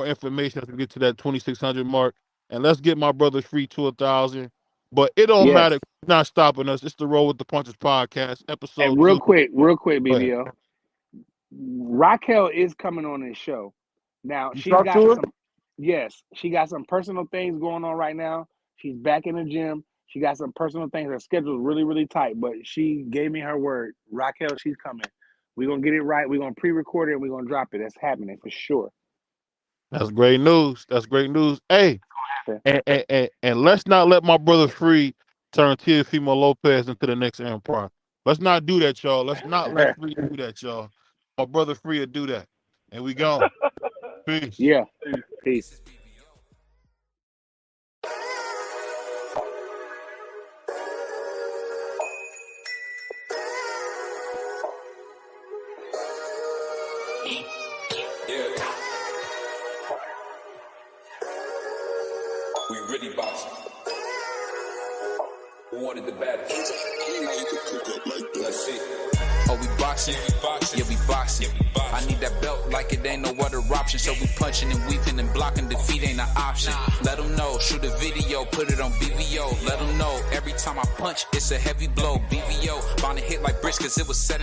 information as we get to that 2,600 mark. And let's get my brother Free to 1,000. But it don't matter. It's not stopping us. It's the Roll with the Punches podcast, episode. And real quick, BBO. Raquel is coming on this show. Now she got some personal things going on right now. She's back in the gym. She got some personal things. Her schedule's really, really tight, but she gave me her word. Raquel, she's coming. We're gonna get it right. We're gonna pre-record it and we're gonna drop it. That's happening for sure. That's great news. That's great news. Hey, and let's not let my brother Free turn Teofimo Lopez into the next Empire. Let's not do that, y'all. Let's not let Free do that, y'all. My brother Free will do that. And we gone. Peace. Yeah. Peace. We really boxing. Who wanted the baddest? Let's see. Oh, we boxing? Yeah, we boxing. I need that belt like it ain't no other option. So we punching and weaving and blocking. Defeat ain't an option. Let them know. Shoot a video, put it on BVO. Let them know. Every time I punch, it's a heavy blow. BVO, bound to hit like bricks cause it was set in